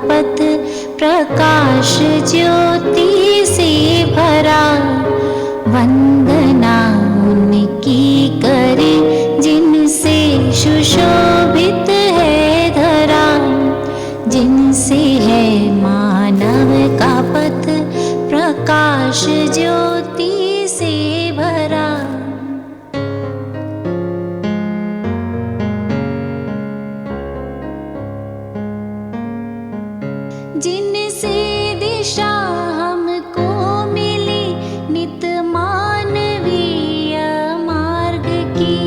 पथ प्रकाश ज्योति से भरा। वंदना उनकी करे जिनसे सुशोभित है धरा। जिनसे है मानव का पथ प्रकाश ज्योति से भरा। जिनसे दिशा हमको मिली नित मानवीय मार्ग की।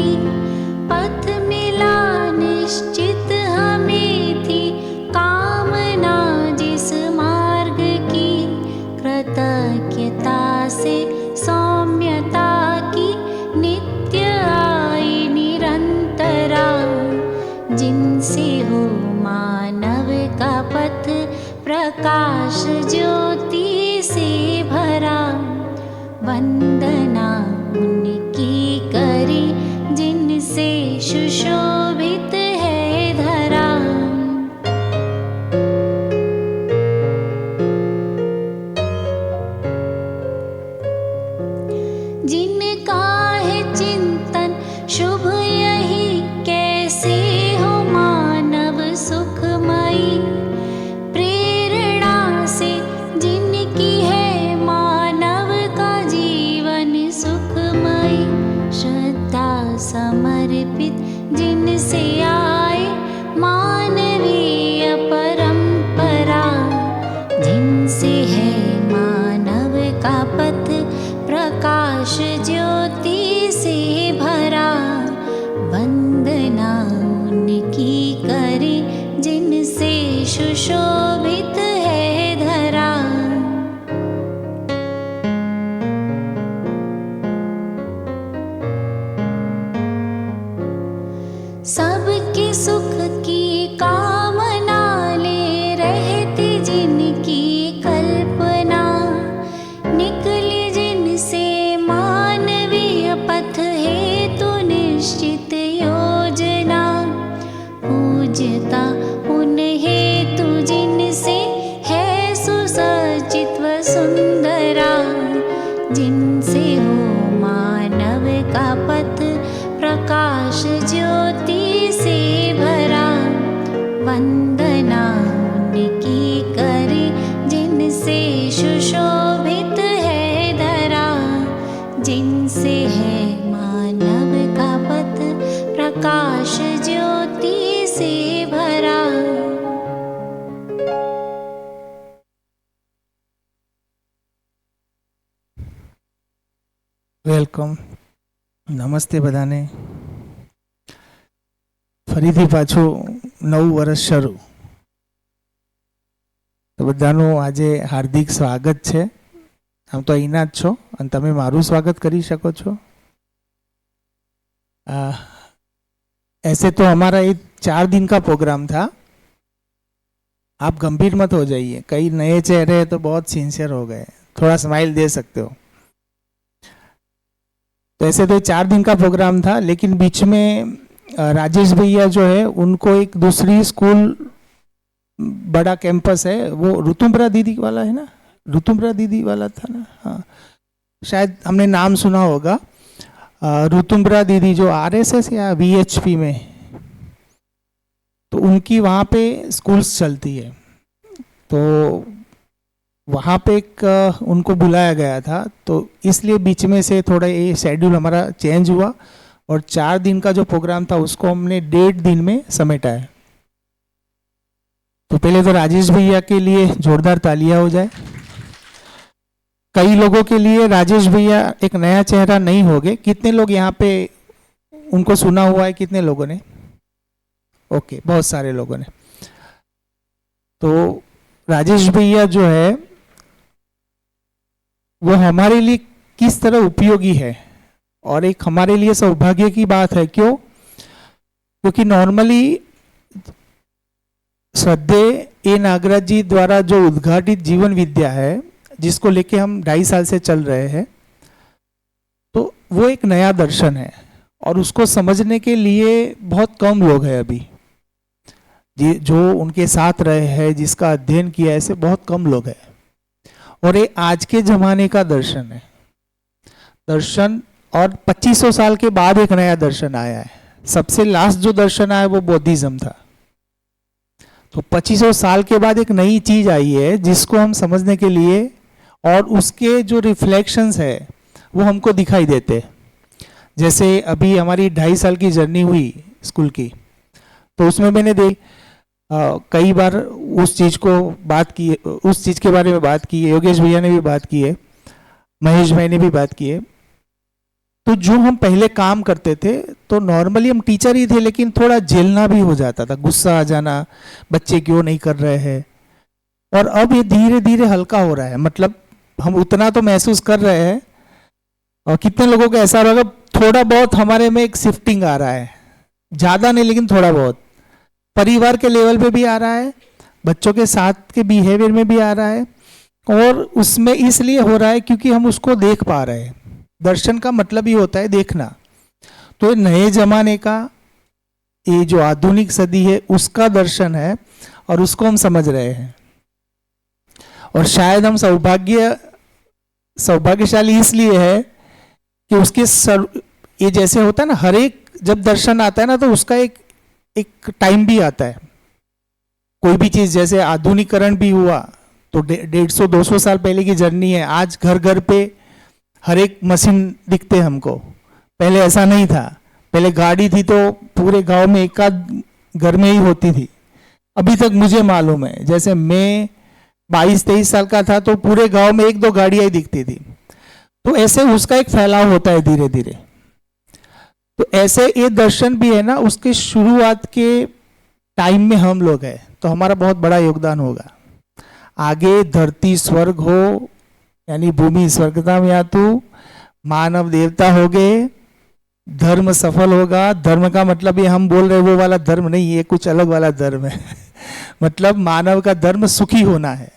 पथ मिला निश्चित हमें थी कामना जिस मार्ग की। कृतज्ञता से सौम्यता की नित्य आई निरंतरा। जिनसे हो मानव का पथ प्रकाश ज्योति से भरा। वंदना उनकी करी जिनसे सुशोभित है धरा। जिनका है चिंतन शुभ यही कैसे हो मानव सुखमयी। जिनकी है मानव का जीवन सुखमय। श्रद्धा समर्पित जिनसे आए मानवीय परंपरा। जिनसे है मानव का पथ प्रकाश ज्योति से भरा। वंदना उनकी करे जिनसे सुशोभित है धरा। सबके सुख की कामना ले रहती जिनकी कल्पना। निकली जिनसे मानवीय पथ हेतु निश्चित योजना। पूज्यता उन हेतु जिनसे है सुसज्जित व सुंदरा। जिनसे हो मानव का पथ प्रकाश ज्योति से भरा। वंदना उनकी करे जिनसे सुशोभित है धरा। जिनसे है मानव का पथ प्रकाश ज्योति से भरा। વેલકમ, નમસ્તે બધાને. ફરીથી પાછું નવું વર્ષ શરૂ. તો બધાનું આજે હાર્દિક સ્વાગત છે. આમ તો અહીંના જ છો અને તમે મારું સ્વાગત કરી શકો છો. ऐसे तो हमारा ये 4 दिन का प्रोग्राम था. आप गंभीर मत हो जाइए, कई नए चेहरे तो बहुत सिंसियर हो गए, थोड़ा स्माइल दे सकते हो. तो ऐसे तो 4 दिन का प्रोग्राम था, लेकिन बीच में राजेश भैया जो है उनको एक दूसरी स्कूल बड़ा कैंपस है, वो ऋतुम्बरा दीदी वाला है ना, ऋतुम्बरा दीदी वाला था ना, हाँ शायद हमने नाम सुना होगा. ऋतुम्बरा दीदी जो RSS या VHP में, तो उनकी वहाँ पे स्कूल्स चलती है. तो वहाँ पे एक उनको बुलाया गया था, तो इसलिए बीच में से थोड़ा ये शेड्यूल हमारा चेंज हुआ और 4 दिन का जो प्रोग्राम था उसको हमने 1.5 दिन में समेटा है. तो पहले तो राजेश भैया के लिए जोरदार तालियां हो जाए. कई लोगों के लिए राजेश भैया एक नया चेहरा नहीं होंगे. कितने लोग यहाँ पे उनको सुना हुआ है? कितने लोगों ने? ओके, बहुत सारे लोगों ने. तो राजेश भैया जो है वो हमारे लिए किस तरह उपयोगी है और एक हमारे लिए सौभाग्य की बात है. क्यों? क्योंकि नॉर्मली श्रद्धेय ए नागराज जी द्वारा जो उद्घाटित जीवन विद्या है, जिसको लेके हम 2.5 साल से चल रहे हैं, तो वो एक नया दर्शन है और उसको समझने के लिए बहुत कम लोग हैं अभी. जो उनके साथ रहे हैं, जिसका अध्ययन किया, ऐसे बहुत कम लोग हैं। और ये आज के जमाने का दर्शन है, दर्शन। और 2500 साल के बाद एक नया दर्शन आया है। सबसे लास्ट जो दर्शन आया वो बौद्धिज्म था। तो 2500 साल के बाद एक नई चीज आई है जिसको हम समझने के लिए, और उसके जो रिफ्लेक्शंस है वो हमको दिखाई देते। जैसे अभी हमारी 2.5 साल की जर्नी हुई स्कूल की, तो उसमें मैंने कई बार उस चीज को बात की, उस चीज के बारे में बात की है। योगेश भैया ने भी बात की है, महेश भाई ने भी बात की है। तो जो हम पहले काम करते थे, तो नॉर्मली हम टीचर ही थे, लेकिन थोड़ा झेलना भी हो जाता था, गुस्सा आ जाना, बच्चे क्यों नहीं कर रहे हैं। और अब ये धीरे धीरे हल्का हो रहा है, मतलब हम उतना तो महसूस कर रहे हैं। और कितने लोगों को ऐसा होगा, थोड़ा बहुत हमारे में एक शिफ्टिंग आ रहा है, ज़्यादा नहीं लेकिन थोड़ा बहुत। परिवार के लेवल पे भी आ रहा है, बच्चों के साथ के बिहेवियर में भी आ रहा है। और उसमें इसलिए हो रहा है क्योंकि हम उसको देख पा रहे हैं। दर्शन का मतलब ही होता है देखना। तो ये नए जमाने का, ये जो आधुनिक सदी है उसका दर्शन है, और उसको हम समझ रहे हैं। और शायद हम सौभाग्यशाली इसलिए है कि उसके ये जैसे होता है ना, हर एक जब दर्शन आता है ना, तो उसका एक टाइम भी आता है। कोई भी चीज जैसे आधुनिकरण भी हुआ, तो 150-200 साल पहले की जर्नी है। आज घर घर पे हर एक मशीन दिखते हमको, पहले ऐसा नहीं था। पहले गाड़ी थी तो पूरे गांव में एक आध घर में ही होती थी। अभी तक मुझे मालूम है, जैसे मैं 22-23 साल का था तो पूरे गांव में 1-2 गाड़ियां ही दिखती थी। तो ऐसे उसका एक फैलाव होता है धीरे धीरे। तो ऐसे ये दर्शन भी है ना, उसके शुरुआत के टाइम में हम लोग हैं, तो हमारा बहुत बड़ा योगदान होगा। आगे धरती स्वर्ग हो, यानी भूमि स्वर्गता में आतु, मानव देवता हो गए, धर्म सफल होगा। धर्म का मतलब ये हम बोल रहे वो वाला धर्म नहीं, ये कुछ अलग वाला धर्म है। मतलब मानव का धर्म सुखी होना है।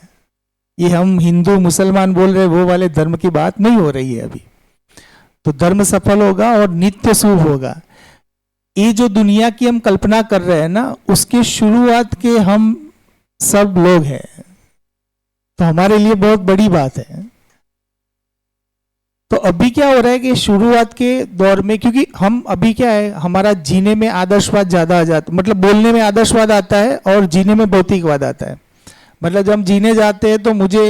ये हम हिंदू मुसलमान बोल रहे वो वाले धर्म की बात नहीं हो रही है अभी। तो धर्म सफल होगा और नित्य शुभ होगा। ये जो दुनिया की हम कल्पना कर रहे हैं ना, उसके शुरुआत के हम सब लोग हैं। तो हमारे लिए बहुत बड़ी बात है। तो अभी क्या हो रहा है कि शुरुआत के दौर में, क्योंकि हम अभी क्या है, हमारा जीने में आदर्शवाद ज्यादा आ जाता, मतलब बोलने में आदर्शवाद आता है और जीने में भौतिकवाद आता है। मतलब जब हम जीने जाते हैं तो मुझे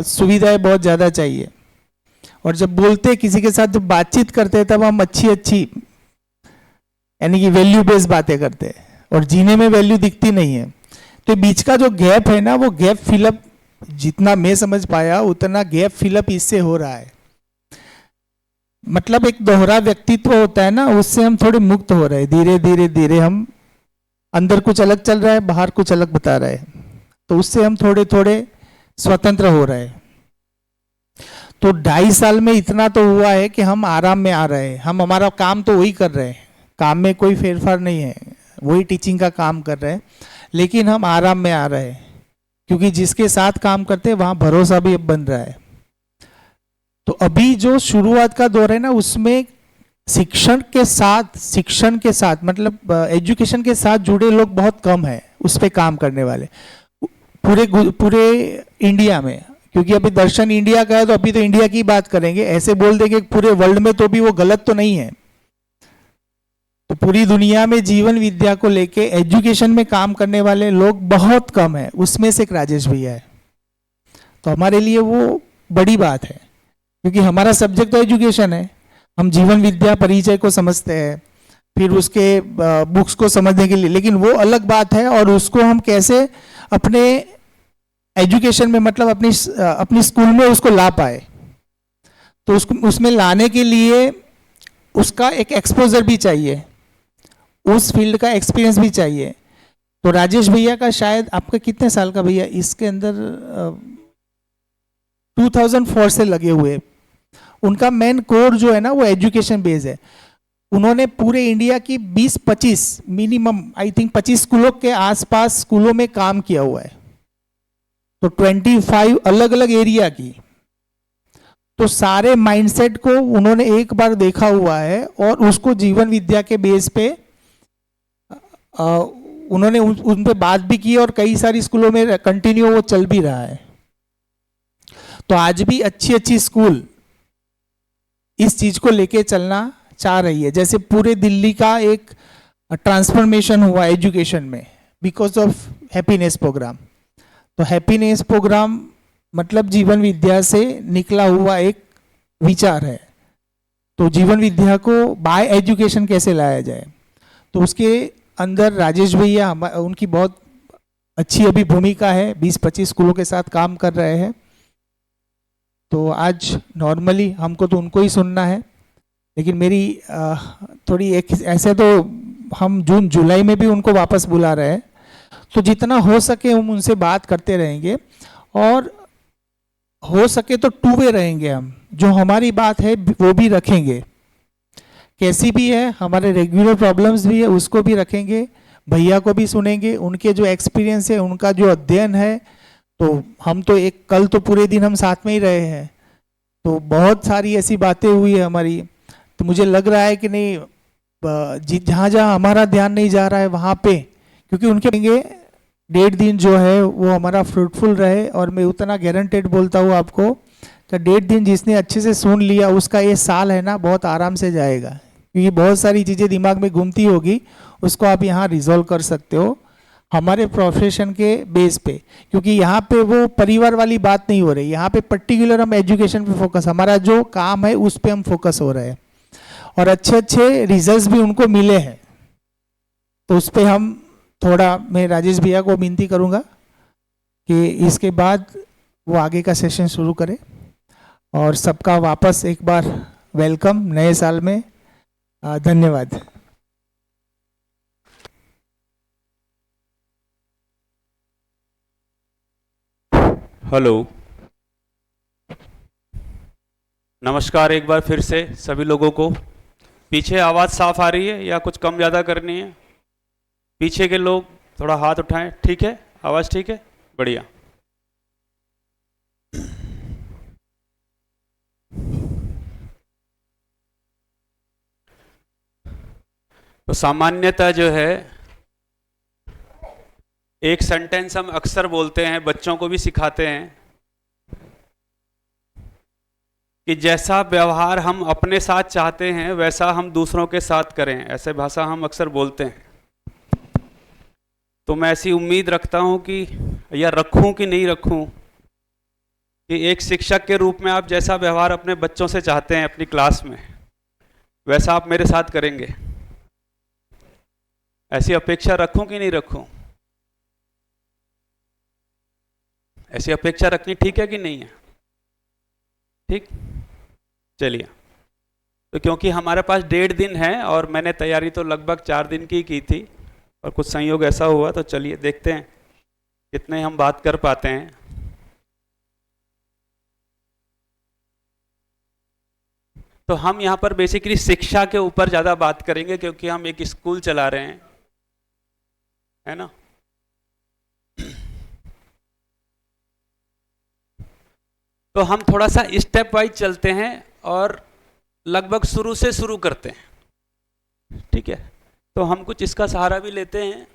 सुविधाएं बहुत ज्यादा चाहिए, और जब बोलते किसी के साथ जब बातचीत करते हैं तब हम अच्छी यानी कि वैल्यू बेस्ड बातें करते हैं, और जीने में वैल्यू दिखती नहीं है। तो बीच का जो गैप है ना, वो गैप फिलअप, जितना मैं समझ पाया उतना गैप फिलअप इससे हो रहा है। मतलब एक दोहरा व्यक्तित्व होता है ना, उससे हम थोड़े मुक्त हो रहे हैं। धीरे धीरे धीरे हम अंदर कुछ अलग चल रहा है, बाहर कुछ अलग बता रहे हैं, तो उससे हम थोड़े थोड़े स्वतंत्र हो रहे हैं। तो 2.5 साल में इतना तो हुआ है कि हम आराम में आ रहे हैं। हम हमारा काम तो वही कर रहे हैं, काम में कोई फेरफार नहीं है, वही टीचिंग का काम कर रहे हैं, लेकिन हम आराम में आ रहे हैं, क्योंकि जिसके साथ काम करते हैं वहां भरोसा भी अब बन रहा है। तो अभी जो शुरुआत का दौर है ना, उसमें शिक्षण के साथ मतलब एजुकेशन के साथ जुड़े लोग बहुत कम हैं, उस पर काम करने वाले पूरे इंडिया में। क्योंकि अभी दर्शन इंडिया का है, तो अभी तो इंडिया की बात करेंगे। ऐसे बोल देंगे पूरे वर्ल्ड में, तो भी वो गलत तो नहीं है। तो पूरी दुनिया में जीवन विद्या को लेके एजुकेशन में काम करने वाले लोग बहुत कम है, उसमें से एक राजेश भैया है। तो हमारे लिए वो बड़ी बात है, क्योंकि हमारा सब्जेक्ट तो एजुकेशन है। हम जीवन विद्या परिचय को समझते हैं, फिर उसके बुक्स को समझने के लिए, लेकिन वो अलग बात है। और उसको हम कैसे अपने एजुकेशन में, मतलब अपनी स्कूल में उसको ला पाए, तो उसमें लाने के लिए उसका एक एक्सपोजर भी चाहिए, उस फील्ड का एक्सपीरियंस भी चाहिए। तो राजेश भैया का, शायद आपका कितने साल का भैया इसके अंदर 2004 से लगे हुए, उनका मेन कोर जो है ना वो एजुकेशन बेस है। उन्होंने पूरे इंडिया की 20-25 मिनिमम आई थिंक 25 स्कूलों के आसपास स्कूलों में काम किया हुआ है। तो 25 अलग अलग एरिया की, तो सारे माइंडसेट को उन्होंने एक बार देखा हुआ है, और उसको जीवन विद्या के बेस पे उन्होंने उन पे बात भी की और कई सारी स्कूलों में कंटिन्यू वो चल भी रहा है। तो आज भी अच्छी अच्छी स्कूल इस चीज को लेके चलना चाह रही है। जैसे पूरे दिल्ली का एक ट्रांसफॉर्मेशन हुआ एजुकेशन में बिकॉज ऑफ हैप्पीनेस प्रोग्राम। तो हैप्पीनेस प्रोग्राम मतलब जीवन विद्या से निकला हुआ एक विचार है। तो जीवन विद्या को बाय एजुकेशन कैसे लाया जाए, तो उसके अंदर राजेश भैया उनकी बहुत अच्छी अभी भूमिका है, 20-25 स्कूलों के साथ काम कर रहे हैं। तो आज नॉर्मली हमको तो उनको ही सुनना है, लेकिन मेरी थोड़ी एक ऐसे तो हम जून जुलाई में भी उनको वापस बुला रहे हैं, तो जितना हो सके हम उनसे बात करते रहेंगे और हो सके तो टू वे रहेंगे। हम जो हमारी बात है वो भी रखेंगे, कैसी भी है, हमारे रेगुलर प्रॉब्लम्स भी है उसको भी रखेंगे, भैया को भी सुनेंगे, उनके जो एक्सपीरियंस है, उनका जो अध्ययन है। तो हम तो एक कल तो पूरे दिन हम साथ में ही रहे हैं, तो बहुत सारी ऐसी बातें हुई है हमारी। तो मुझे लग रहा है कि नहीं, जहाँ जहाँ हमारा ध्यान नहीं जा रहा है वहाँ पे, क्योंकि उनके 1.5 दिन जो है वो हमारा फ्रूटफुल रहे। और मैं उतना गारंटेड बोलता हूँ आपको कि 1.5 दिन जिसने अच्छे से सुन लिया उसका ये साल है ना बहुत आराम से जाएगा, क्योंकि बहुत सारी चीज़ें दिमाग में घूमती होगी, उसको आप यहाँ रिजॉल्व कर सकते हो हमारे प्रोफेशन के बेस पे। क्योंकि यहाँ पे वो परिवार वाली बात नहीं हो रही, यहाँ पे पर्टिकुलर हम एजुकेशन पे फोकस, हमारा जो काम है उस पे हम फोकस हो रहे हैं और अच्छे अच्छे रिजल्ट्स भी उनको मिले हैं। तो उस पर हम थोड़ा, मैं राजेश भैया को विनती करूँगा कि इसके बाद वो आगे का सेशन शुरू करें। और सबका वापस एक बार वेलकम नए साल में। धन्यवाद। हेलो, नमस्कार एक बार फिर से सभी लोगों को। पीछे आवाज़ साफ आ रही है या कुछ कम ज़्यादा करनी है? पीछे के लोग थोड़ा हाथ उठाएं। ठीक है, आवाज़ ठीक है, बढ़िया। तो सामान्यतः जो है एक सेंटेंस हम अक्सर बोलते हैं, बच्चों को भी सिखाते हैं कि जैसा व्यवहार हम अपने साथ चाहते हैं वैसा हम दूसरों के साथ करें। ऐसे भाषा हम अक्सर बोलते हैं। तो मैं ऐसी उम्मीद रखता हूं कि, या रखूं कि नहीं रखूं, कि एक शिक्षक के रूप में आप जैसा व्यवहार अपने बच्चों से चाहते हैं अपनी क्लास में, वैसा आप मेरे साथ करेंगे। ऐसी अपेक्षा रखूं कि नहीं रखूं? ऐसी अपेक्षा रखनी ठीक है कि नहीं है? ठीक, चलिए। तो क्योंकि हमारे पास 1.5 दिन है और मैंने तैयारी तो लगभग 4 दिन की थी, और कुछ संयोग ऐसा हुआ, तो चलिए देखते हैं कितने हम बात कर पाते हैं। तो हम यहाँ पर बेसिकली शिक्षा के ऊपर ज़्यादा बात करेंगे, क्योंकि हम एक स्कूल चला रहे हैं, है ना। तो हम थोड़ा सा स्टेप वाइज चलते हैं और लगभग शुरू से शुरू करते हैं, ठीक है। तो हम कुछ इसका सहारा भी लेते हैं।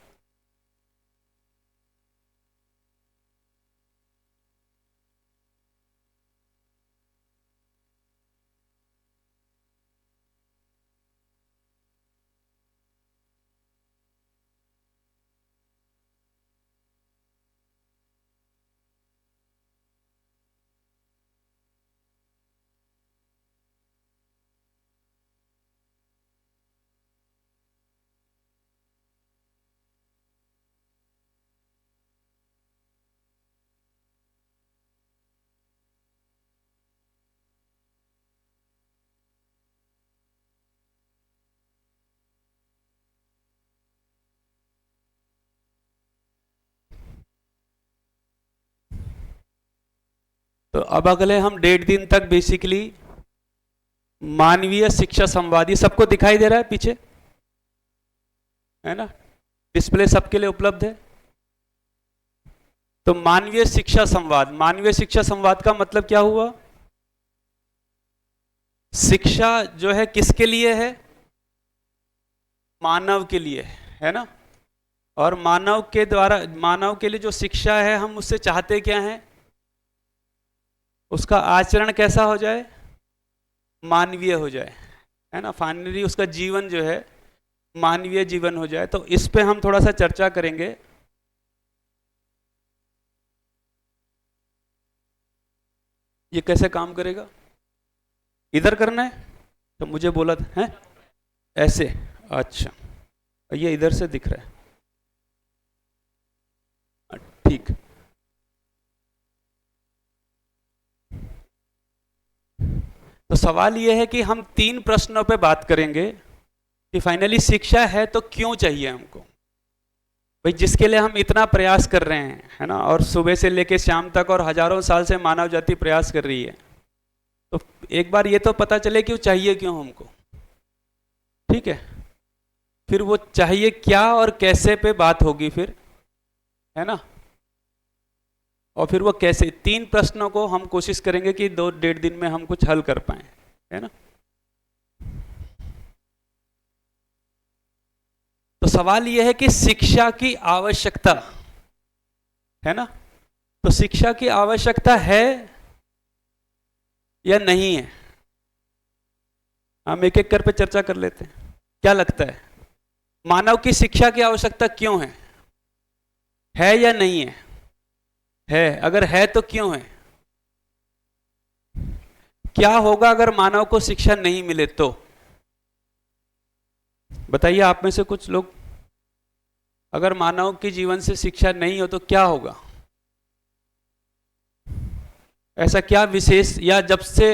तो अब अगले हम 1.5 दिन तक बेसिकली मानवीय शिक्षा संवाद, ये सबको दिखाई दे रहा है पीछे, है ना, डिस्प्ले सबके लिए उपलब्ध है। तो मानवीय शिक्षा संवाद, मानवीय शिक्षा संवाद का मतलब क्या हुआ? शिक्षा जो है किसके लिए है? मानव के लिए, है ना। और मानव के द्वारा, मानव के लिए जो शिक्षा है, हम उससे चाहते क्या हैं? उसका आचरण कैसा हो जाए? मानवीय हो जाए, है ना। फाइनली उसका जीवन जो है मानवीय जीवन हो जाए। तो इस पे हम थोड़ा सा चर्चा करेंगे। ये कैसे काम करेगा? इधर करना है तो मुझे बोला था, है ऐसे, अच्छा ये इधर से दिख रहा है, ठीक। तो सवाल ये है कि हम 3 प्रश्नों पे बात करेंगे कि फाइनली शिक्षा है तो क्यों चाहिए हमको, भाई जिसके लिए हम इतना प्रयास कर रहे हैं, है ना, और सुबह से लेके शाम तक और हजारों साल से मानव जाति प्रयास कर रही है। तो एक बार ये तो पता चले कि वो चाहिए क्यों हमको, ठीक है। फिर वो चाहिए क्या और कैसे पे बात होगी फिर, है ना। और फिर वो कैसे, 3 प्रश्नों को हम कोशिश करेंगे कि 2-1.5 दिन में हम कुछ हल कर पाए, है ना। तो सवाल यह है कि शिक्षा की आवश्यकता, है ना, तो शिक्षा की आवश्यकता है या नहीं है? हम एक एक कर पे चर्चा कर लेते हैं। क्या लगता है, मानव की शिक्षा की आवश्यकता क्यों है या नहीं है? है। अगर है तो क्यों है? क्या होगा अगर मानव को शिक्षा नहीं मिले तो? बताइए आप में से कुछ लोग, अगर मानव के जीवन से शिक्षा नहीं हो तो क्या होगा? ऐसा क्या विशेष, या जब से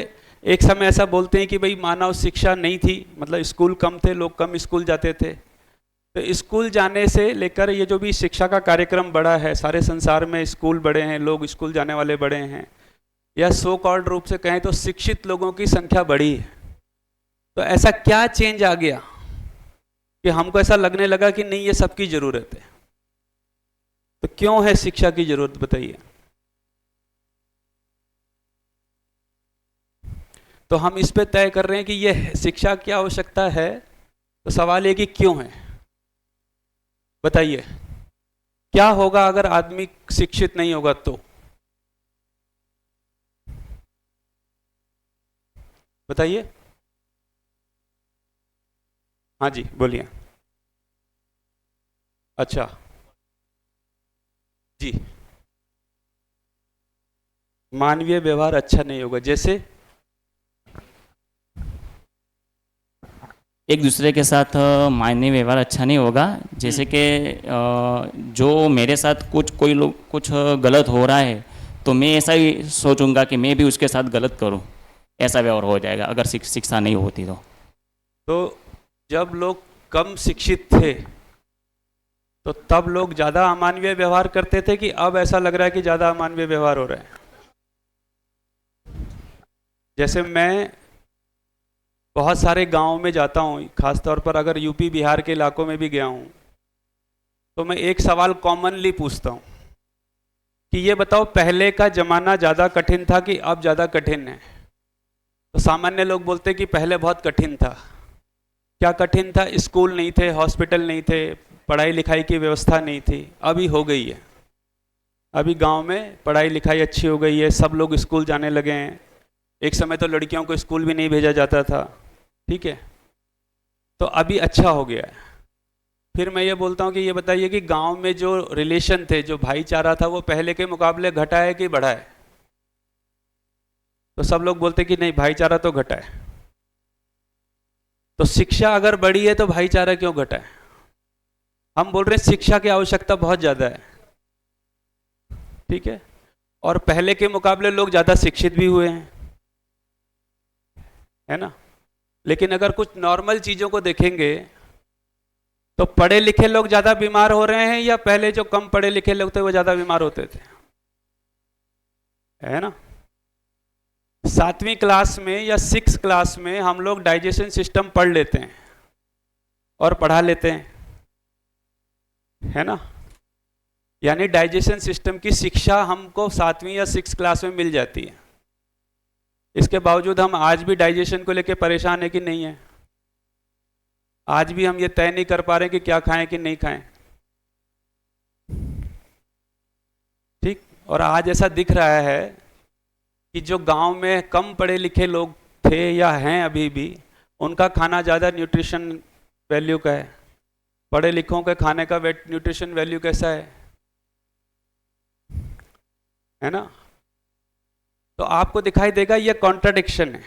एक समय ऐसा बोलते हैं कि भाई मानव शिक्षा नहीं थी, मतलब स्कूल कम थे, लोग कम स्कूल जाते थे, तो स्कूल जाने से लेकर ये जो भी शिक्षा का कार्यक्रम बढ़ा है, सारे संसार में स्कूल बड़े हैं, लोग स्कूल जाने वाले बड़े हैं, या सो कॉल्ड रूप से कहें तो शिक्षित लोगों की संख्या बढ़ी है। तो ऐसा क्या चेंज आ गया कि हमको ऐसा लगने लगा कि नहीं ये सबकी जरूरत है? तो क्यों है शिक्षा की जरूरत, बताइए। तो हम इस पे तय कर रहे हैं कि ये शिक्षा की आवश्यकता है, तो सवाल ये कि क्यों है, बताइए। क्या होगा अगर आदमी शिक्षित नहीं होगा तो? बताइए। हाँ जी बोलिए। अच्छा जी, मानवीय व्यवहार अच्छा नहीं होगा, जैसे एक दूसरे के साथ मानवीय व्यवहार अच्छा नहीं होगा। जैसे कि जो मेरे साथ कोई लोग कुछ गलत हो रहा है तो मैं ऐसा ही सोचूंगा कि मैं भी उसके साथ गलत करूं, ऐसा व्यवहार हो जाएगा अगर शिक्षा नहीं होती तो। जब लोग कम शिक्षित थे तो तब लोग ज़्यादा अमानवीय व्यवहार करते थे कि अब ऐसा लग रहा है कि ज़्यादा अमानवीय व्यवहार हो रहा है? जैसे मैं बहुत सारे गांवों में जाता हूँ, खासतौर पर अगर यूपी बिहार के इलाकों में भी गया हूँ, तो मैं एक सवाल कॉमनली पूछता हूँ कि ये बताओ पहले का ज़माना ज़्यादा कठिन था कि अब ज़्यादा कठिन है? तो सामान्य लोग बोलते हैं कि पहले बहुत कठिन था। क्या कठिन था? स्कूल नहीं थे, हॉस्पिटल नहीं थे, पढ़ाई लिखाई की व्यवस्था नहीं थी। अभी हो गई है, अभी गांव में पढ़ाई लिखाई अच्छी हो गई है, सब लोग स्कूल जाने लगे हैं। एक समय तो लड़कियों को स्कूल भी नहीं भेजा जाता था, ठीक है, तो अभी अच्छा हो गया है। फिर मैं ये बोलता हूँ कि ये बताइए कि गांव में जो रिलेशन थे, जो भाईचारा था, वो पहले के मुकाबले घटा है कि बढ़ा है? तो सब लोग बोलते कि नहीं, भाईचारा तो घटा है। तो शिक्षा अगर बढ़ी है तो भाईचारा क्यों घटा है? हम बोल रहे हैं शिक्षा की आवश्यकता बहुत ज़्यादा है, ठीक है, और पहले के मुकाबले लोग ज़्यादा शिक्षित भी हुए हैं, है ना। लेकिन अगर कुछ नॉर्मल चीज़ों को देखेंगे तो पढ़े लिखे लोग ज़्यादा बीमार हो रहे हैं या पहले जो कम पढ़े लिखे लोग थे वो ज़्यादा बीमार होते थे, है ना। 7वीं क्लास में या 6th क्लास में हम लोग डाइजेशन सिस्टम पढ़ लेते हैं और पढ़ा लेते हैं, है ना। यानी डाइजेशन सिस्टम की शिक्षा हमको 7वीं या 6th क्लास में मिल जाती है। इसके बावजूद हम आज भी डाइजेशन को लेकर परेशान है कि नहीं है? आज भी हम ये तय नहीं कर पा रहे कि क्या खाएं कि नहीं खाएं। ठीक। और आज ऐसा दिख रहा है कि जो गांव में कम पढ़े लिखे लोग थे या हैं अभी भी, उनका खाना ज़्यादा न्यूट्रिशन वैल्यू का है। पढ़े लिखों के खाने का न्यूट्रिशन वैल्यू कैसा है ना? तो आपको दिखाई देगा ये कॉन्ट्राडिक्शन है।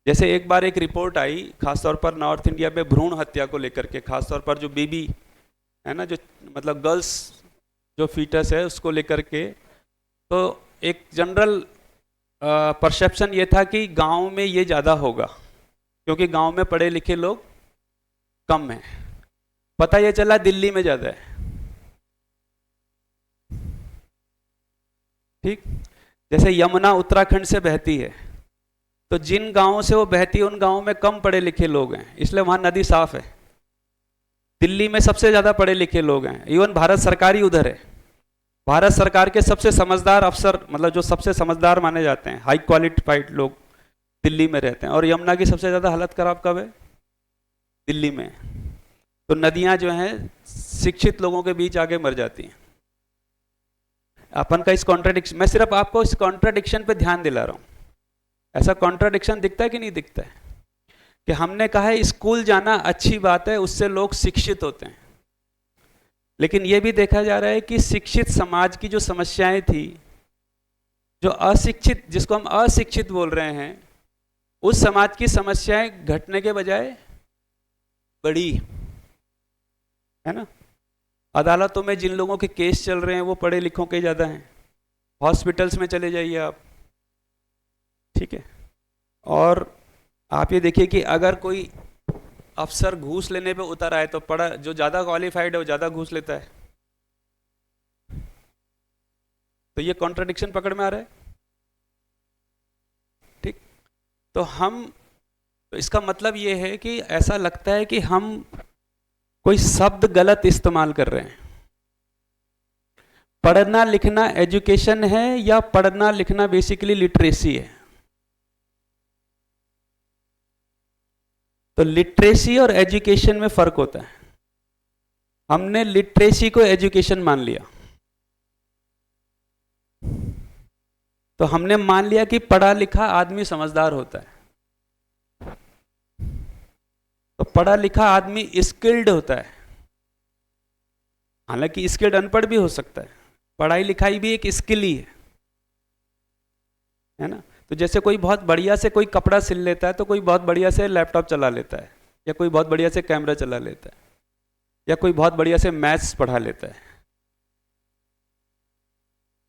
जैसे एक बार एक रिपोर्ट आई, खासतौर पर नॉर्थ इंडिया में भ्रूण हत्या को लेकर के, खासतौर पर जो बेबी है ना, जो मतलब गर्ल्स जो फीटस है उसको लेकर के, तो एक जनरल परसेप्शन ये था कि गांव में ये ज़्यादा होगा क्योंकि गांव में पढ़े लिखे लोग कम हैं। पता ये चला दिल्ली में ज़्यादा है। ठीक। जैसे यमुना उत्तराखंड से बहती है, तो जिन गांवों से वो बहती है उन गांवों में कम पढ़े लिखे लोग हैं, इसलिए वहां नदी साफ है। दिल्ली में सबसे ज़्यादा पढ़े लिखे लोग हैं। इवन भारत सरकार ही उधर है। भारत सरकार के सबसे समझदार अफसर, मतलब जो सबसे समझदार माने जाते हैं, हाई क्वालिफाइड लोग दिल्ली में रहते हैं। और यमुना की सबसे ज़्यादा हालत खराब कब है? दिल्ली में। तो नदियां जो हैं शिक्षित लोगों के बीच आगे मर जाती हैं। अपन का इस कॉन्ट्राडिक्शन, मैं सिर्फ आपको इस कॉन्ट्राडिक्शन पे ध्यान दिला रहा हूँ। ऐसा कॉन्ट्राडिक्शन दिखता है कि नहीं दिखता है? कि हमने कहा है स्कूल जाना अच्छी बात है, उससे लोग शिक्षित होते हैं, लेकिन यह भी देखा जा रहा है कि शिक्षित समाज की जो समस्याएं थी, जो अशिक्षित, जिसको हम अशिक्षित बोल रहे हैं, उस समाज की समस्याएं घटने के बजाय बढ़ी है ना। अदालतों में जिन लोगों के केस चल रहे हैं वो पढ़े लिखों के ज़्यादा हैं। हॉस्पिटल्स में चले जाइए आप, ठीक है। और आप ये देखिए कि अगर कोई अफसर घूस लेने पे उतर आए तो पढ़ा, जो ज़्यादा क्वालिफाइड है वो ज़्यादा घूस लेता है। तो ये कॉन्ट्रडिक्शन पकड़ में आ रहा है। ठीक। तो इसका मतलब ये है कि ऐसा लगता है कि हम कोई शब्द गलत इस्तेमाल कर रहे हैं। पढ़ना लिखना एजुकेशन है या पढ़ना लिखना बेसिकली लिटरेसी है? तो लिटरेसी और एजुकेशन में फर्क होता है। हमने लिटरेसी को एजुकेशन मान लिया, तो हमने मान लिया कि पढ़ा लिखा आदमी समझदार होता है। तो पढ़ा लिखा आदमी स्किल्ड होता है। हालांकि स्किल्ड अनपढ़ भी हो सकता है, पढ़ाई लिखाई भी एक स्किल ही है ना। तो जैसे कोई बहुत बढ़िया से कोई कपड़ा सिल लेता है, तो कोई बहुत बढ़िया से लैपटॉप चला लेता है, या कोई बहुत बढ़िया से कैमरा चला लेता है, या कोई बहुत बढ़िया से मैथ्स पढ़ा लेता है।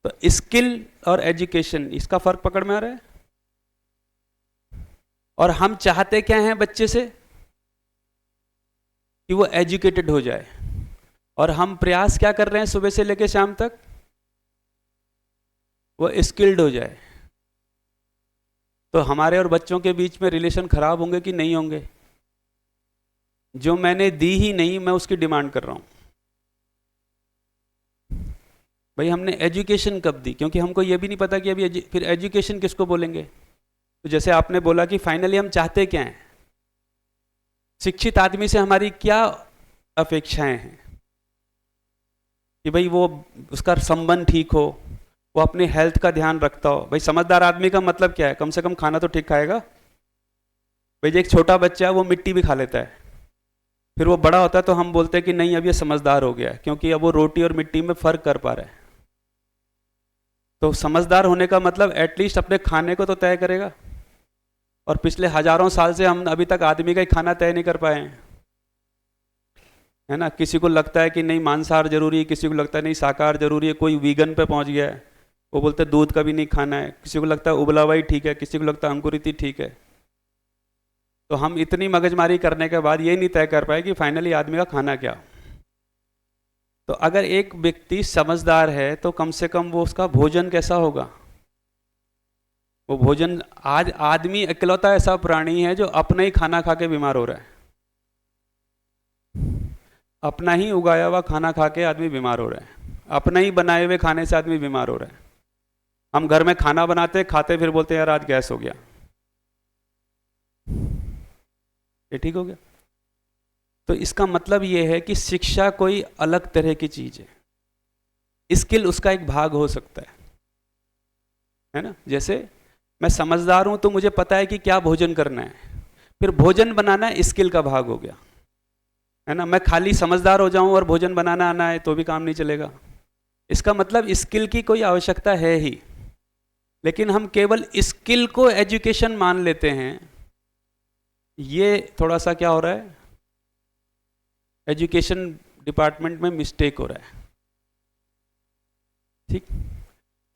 तो स्किल और एजुकेशन, इसका फर्क पकड़ में आ रहा है। और हम चाहते क्या हैं बच्चे से? कि वो एजुकेटेड हो जाए। और हम प्रयास क्या कर रहे हैं सुबह से लेकर शाम तक? वो स्किल्ड हो जाए। तो हमारे और बच्चों के बीच में रिलेशन खराब होंगे कि नहीं होंगे? जो मैंने दी ही नहीं, मैं उसकी डिमांड कर रहा हूं। भाई हमने एजुकेशन कब दी? क्योंकि हमको ये भी नहीं पता कि अभी फिर एजुकेशन किसको बोलेंगे। तो जैसे आपने बोला कि फाइनली हम चाहते क्या हैं, शिक्षित आदमी से हमारी क्या अपेक्षाएं हैं? कि भाई वो उसका संबंध ठीक हो, वो अपनी हेल्थ का ध्यान रखता हो। भाई समझदार आदमी का मतलब क्या है? कम से कम खाना तो ठीक खाएगा। भाई जो एक छोटा बच्चा है वो मिट्टी भी खा लेता है, फिर वो बड़ा होता है तो हम बोलते हैं कि नहीं अब ये समझदार हो गया है, क्योंकि अब वो रोटी और मिट्टी में फर्क कर पा रहा है। तो समझदार होने का मतलब एटलीस्ट अपने खाने को तो तय करेगा। और पिछले हजारों साल से हम अभी तक आदमी का ही खाना तय नहीं कर पाए हैं, है ना। किसी को लगता है कि नहीं मांसाहार जरूरी है, किसी को लगता है नहीं शाकाहार जरूरी है, कोई वीगन पे पहुंच गया है, वो बोलते दूध का भी नहीं खाना है, किसी को लगता है उबला हुआ ही ठीक है, किसी को लगता है अंकुरित ही ठीक है। तो हम इतनी मगजमारी करने के बाद ये नहीं तय कर पाए कि फाइनली आदमी का खाना क्या। तो अगर एक व्यक्ति समझदार है तो कम से कम वो उसका भोजन कैसा होगा? वो भोजन, आज आदमी इकलौता ऐसा प्राणी है जो अपना ही खाना खा के बीमार हो रहा है। अपना ही उगाया हुआ खाना खा के आदमी बीमार हो रहा है, अपना ही बनाए हुए खाने से आदमी बीमार हो रहा है। हम घर में खाना बनाते खाते फिर बोलते यार आज गैस हो गया, ये ठीक हो गया। तो इसका मतलब ये है कि शिक्षा कोई अलग तरह की चीज है। स्किल उसका एक भाग हो सकता है ना। जैसे मैं समझदार हूं तो मुझे पता है कि क्या भोजन करना है, फिर भोजन बनाना स्किल का भाग हो गया, है ना। मैं खाली समझदार हो जाऊं और भोजन बनाना आना है तो भी काम नहीं चलेगा। इसका मतलब स्किल की कोई आवश्यकता है ही, लेकिन हम केवल स्किल को एजुकेशन मान लेते हैं। ये थोड़ा सा क्या हो रहा है, एजुकेशन डिपार्टमेंट में मिस्टेक हो रहा है। ठीक,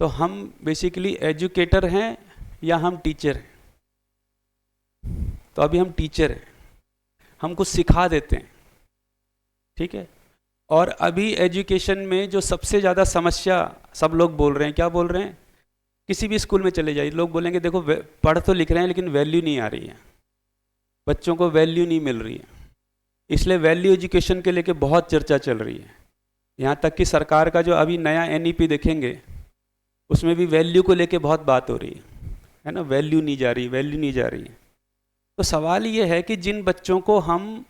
तो हम बेसिकली एजुकेटर हैं या हम टीचर हैं? तो अभी हम टीचर हैं, हम कुछ सिखा देते हैं, ठीक है। और अभी एजुकेशन में जो सबसे ज़्यादा समस्या सब लोग बोल रहे हैं, क्या बोल रहे हैं? किसी भी स्कूल में चले जाइए, लोग बोलेंगे देखो पढ़ तो लिख रहे हैं लेकिन वैल्यू नहीं आ रही है, बच्चों को वैल्यू नहीं मिल रही है। इसलिए वैल्यू एजुकेशन के लेके बहुत चर्चा चल रही है। यहाँ तक कि सरकार का जो अभी नया एनईपी देखेंगे उसमें भी वैल्यू को लेके बहुत बात हो रही है ना। वैल्यू नहीं जा रही, वैल्यू नहीं जा रही है। तो सवाल ये है कि जिन बच्चों को हम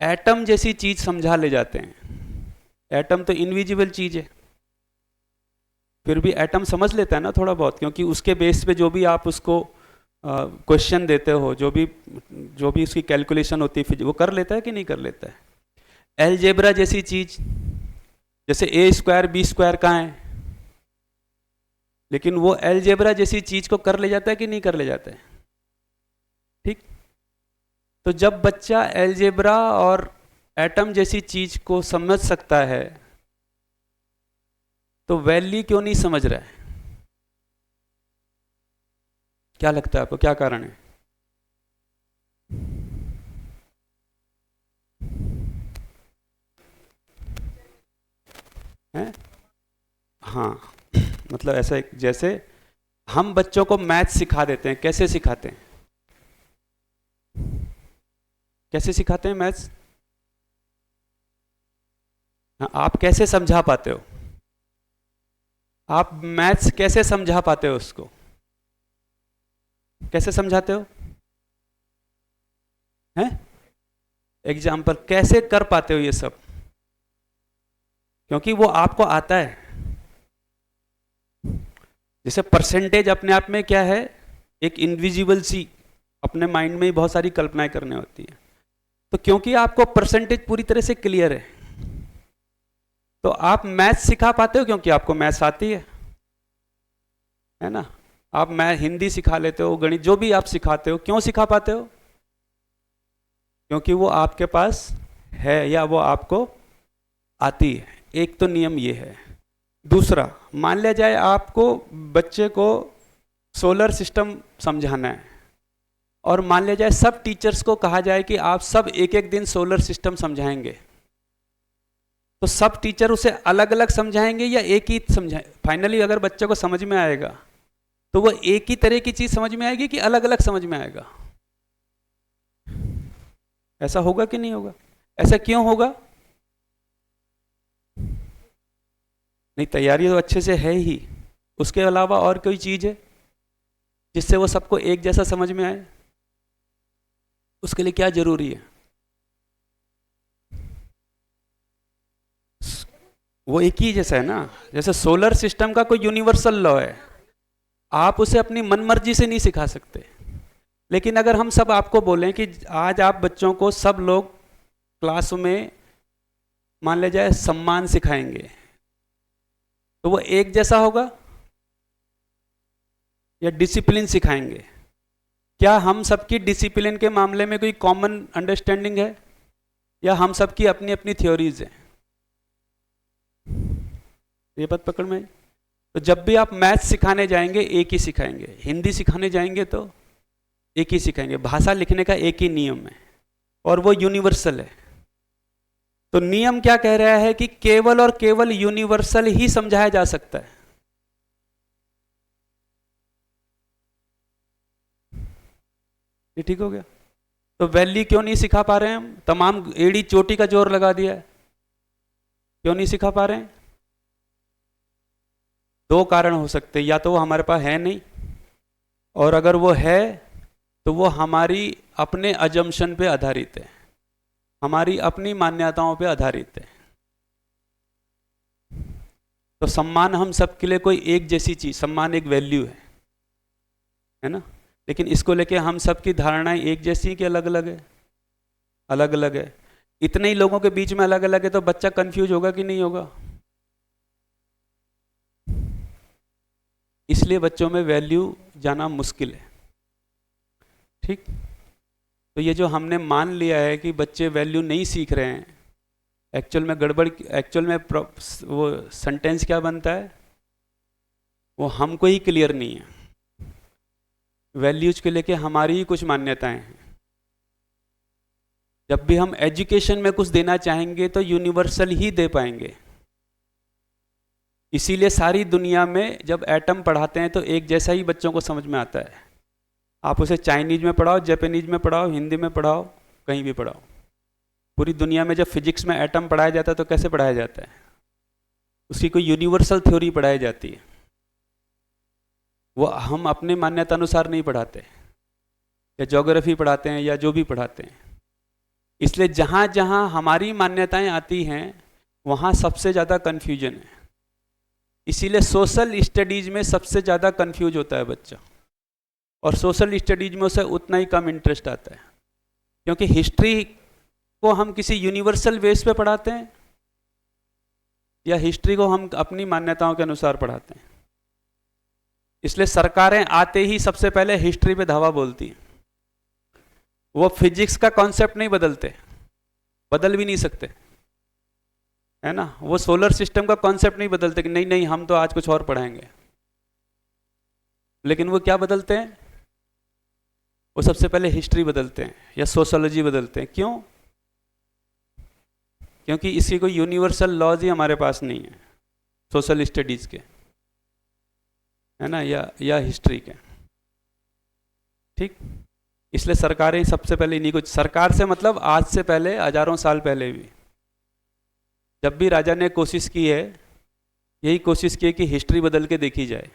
एटम जैसी चीज समझा ले जाते हैं, एटम तो इनविजिबल चीज है, फिर भी एटम समझ लेता है ना थोड़ा बहुत, क्योंकि उसके बेस पे जो भी आप उसको क्वेश्चन देते हो, जो भी उसकी कैलकुलेशन होती है वो कर लेता है कि नहीं कर लेता है। एलजेब्रा जैसी चीज, जैसे ए स्क्वायर बी स्क्वायर कहाँ है, लेकिन वो एलजेब्रा जैसी चीज को कर ले जाता है कि नहीं कर ले जाता है। ठीक, तो जब बच्चा एलजेब्रा और एटम जैसी चीज को समझ सकता है तो वैल्यू क्यों नहीं समझ रहा है? क्या लगता है आपको, क्या कारण है? हैं? हाँ, मतलब ऐसा एक, जैसे हम बच्चों को मैथ सिखा देते हैं, कैसे सिखाते हैं? कैसे सिखाते हैं मैथ्स? हाँ, आप कैसे समझा पाते हो? आप मैथ्स कैसे समझा पाते हो उसको? कैसे समझाते हो? हैं? एग्जाम्पल कैसे कर पाते हो ये सब? क्योंकि वो आपको आता है। जैसे परसेंटेज अपने आप में क्या है, एक इनविजिबल सी, अपने माइंड में ही बहुत सारी कल्पनाएं करने होती है। तो क्योंकि आपको परसेंटेज पूरी तरह से क्लियर है तो आप मैथ्स सिखा पाते हो, क्योंकि आपको मैथ्स आती है ना। आप हिंदी सिखा लेते हो, गणित, जो भी आप सिखाते हो, क्यों सिखा पाते हो? क्योंकि वो आपके पास है या वो आपको आती है। एक तो नियम ये है। दूसरा, मान लिया जाए आपको बच्चे को सोलर सिस्टम समझाना है और मान लिया जाए सब टीचर्स को कहा जाए कि आप सब एक एक दिन सोलर सिस्टम समझाएंगे, तो सब टीचर उसे अलग अलग समझाएंगे या एक ही समझाएंगे? फाइनली अगर बच्चे को समझ में आएगा तो वो एक ही तरह की चीज समझ में आएगी कि अलग अलग समझ में आएगा? ऐसा होगा कि नहीं होगा? ऐसा क्यों होगा? नहीं, तैयारी तो अच्छे से है ही, उसके अलावा और कोई चीज है जिससे वो सबको एक जैसा समझ में आए? उसके लिए क्या जरूरी है? वो एक ही जैसा है ना। जैसे सोलर सिस्टम का कोई यूनिवर्सल लॉ है, आप उसे अपनी मनमर्जी से नहीं सिखा सकते। लेकिन अगर हम सब आपको बोलें कि आज आप बच्चों को सब लोग क्लास में मान ले जाए सम्मान सिखाएंगे, तो वो एक जैसा होगा या डिसिप्लिन सिखाएंगे? क्या हम सबकी डिसिप्लिन के मामले में कोई कॉमन अंडरस्टैंडिंग है या हम सबकी अपनी अपनी थ्योरीज है? ये बात पकड़ में? तो जब भी आप मैथ्स सिखाने जाएंगे एक ही सिखाएंगे, हिंदी सिखाने जाएंगे तो एक ही सिखाएंगे। भाषा लिखने का एक ही नियम है और वो यूनिवर्सल है। तो नियम क्या कह रहा है कि केवल और केवल यूनिवर्सल ही समझाया जा सकता है। ये ठीक हो गया? तो वैल्यू क्यों नहीं सिखा पा रहे हैं हम? तमाम एड़ी चोटी का जोर लगा दिया है, क्यों नहीं सिखा पा रहे हैं? दो कारण हो सकते हैं, या तो वो हमारे पास है नहीं, और अगर वो है तो वो हमारी अपने अजम्पशन पे आधारित है, हमारी अपनी मान्यताओं पे आधारित है। तो सम्मान हम सबके लिए कोई एक जैसी चीज, सम्मान एक वैल्यू है ना, लेकिन इसको लेके हम सबकी धारणाएं एक जैसी कि अलग अलग है? अलग अलग है। इतने ही लोगों के बीच में अलग अलग है तो बच्चा कंफ्यूज होगा कि नहीं होगा? इसलिए बच्चों में वैल्यू जाना मुश्किल है। ठीक, तो ये जो हमने मान लिया है कि बच्चे वैल्यू नहीं सीख रहे हैं, एक्चुअल में गड़बड़, एक्चुअल में वो सेंटेंस क्या बनता है, वो हमको ही क्लियर नहीं है। वैल्यूज के लेके हमारी ही कुछ मान्यताएं हैं। जब भी हम एजुकेशन में कुछ देना चाहेंगे तो यूनिवर्सल ही दे पाएंगे। इसीलिए सारी दुनिया में जब एटम पढ़ाते हैं तो एक जैसा ही बच्चों को समझ में आता है। आप उसे चाइनीज में पढ़ाओ, जापानीज में पढ़ाओ, हिंदी में पढ़ाओ, कहीं भी पढ़ाओ, पूरी दुनिया में जब फिजिक्स में एटम पढ़ाया जाता है तो कैसे पढ़ाया जाता है? उसकी कोई यूनिवर्सल थ्योरी पढ़ाई जाती है। वो हम अपने मान्यता अनुसार नहीं पढ़ाते, या ज्योग्राफी पढ़ाते हैं या जो भी पढ़ाते हैं। इसलिए जहाँ जहाँ हमारी मान्यताएं आती हैं वहाँ सबसे ज़्यादा कन्फ्यूजन है। इसीलिए सोशल स्टडीज में सबसे ज़्यादा कन्फ्यूज होता है बच्चा, और सोशल स्टडीज में उसे उतना ही कम इंटरेस्ट आता है, क्योंकि हिस्ट्री को हम किसी यूनिवर्सल बेस पे पढ़ाते हैं या हिस्ट्री को हम अपनी मान्यताओं के अनुसार पढ़ाते हैं। इसलिए सरकारें आते ही सबसे पहले हिस्ट्री पे धावा बोलती हैं। वो फिजिक्स का कॉन्सेप्ट नहीं बदलते, बदल भी नहीं सकते, है ना। वो सोलर सिस्टम का कॉन्सेप्ट नहीं बदलते कि नहीं नहीं हम तो आज कुछ और पढ़ाएंगे, लेकिन वो क्या बदलते हैं? वो सबसे पहले हिस्ट्री बदलते हैं या सोशोलॉजी बदलते हैं। क्यों? क्योंकि इसकी कोई यूनिवर्सल लॉज ही हमारे पास नहीं है, सोशल स्टडीज के, है ना, या हिस्ट्री के। ठीक, इसलिए सरकारें सबसे पहले इन्हीं को, सरकार से मतलब आज से पहले हजारों साल पहले भी जब भी राजा ने कोशिश की है, यही कोशिश की है कि हिस्ट्री बदल के देखी जाए,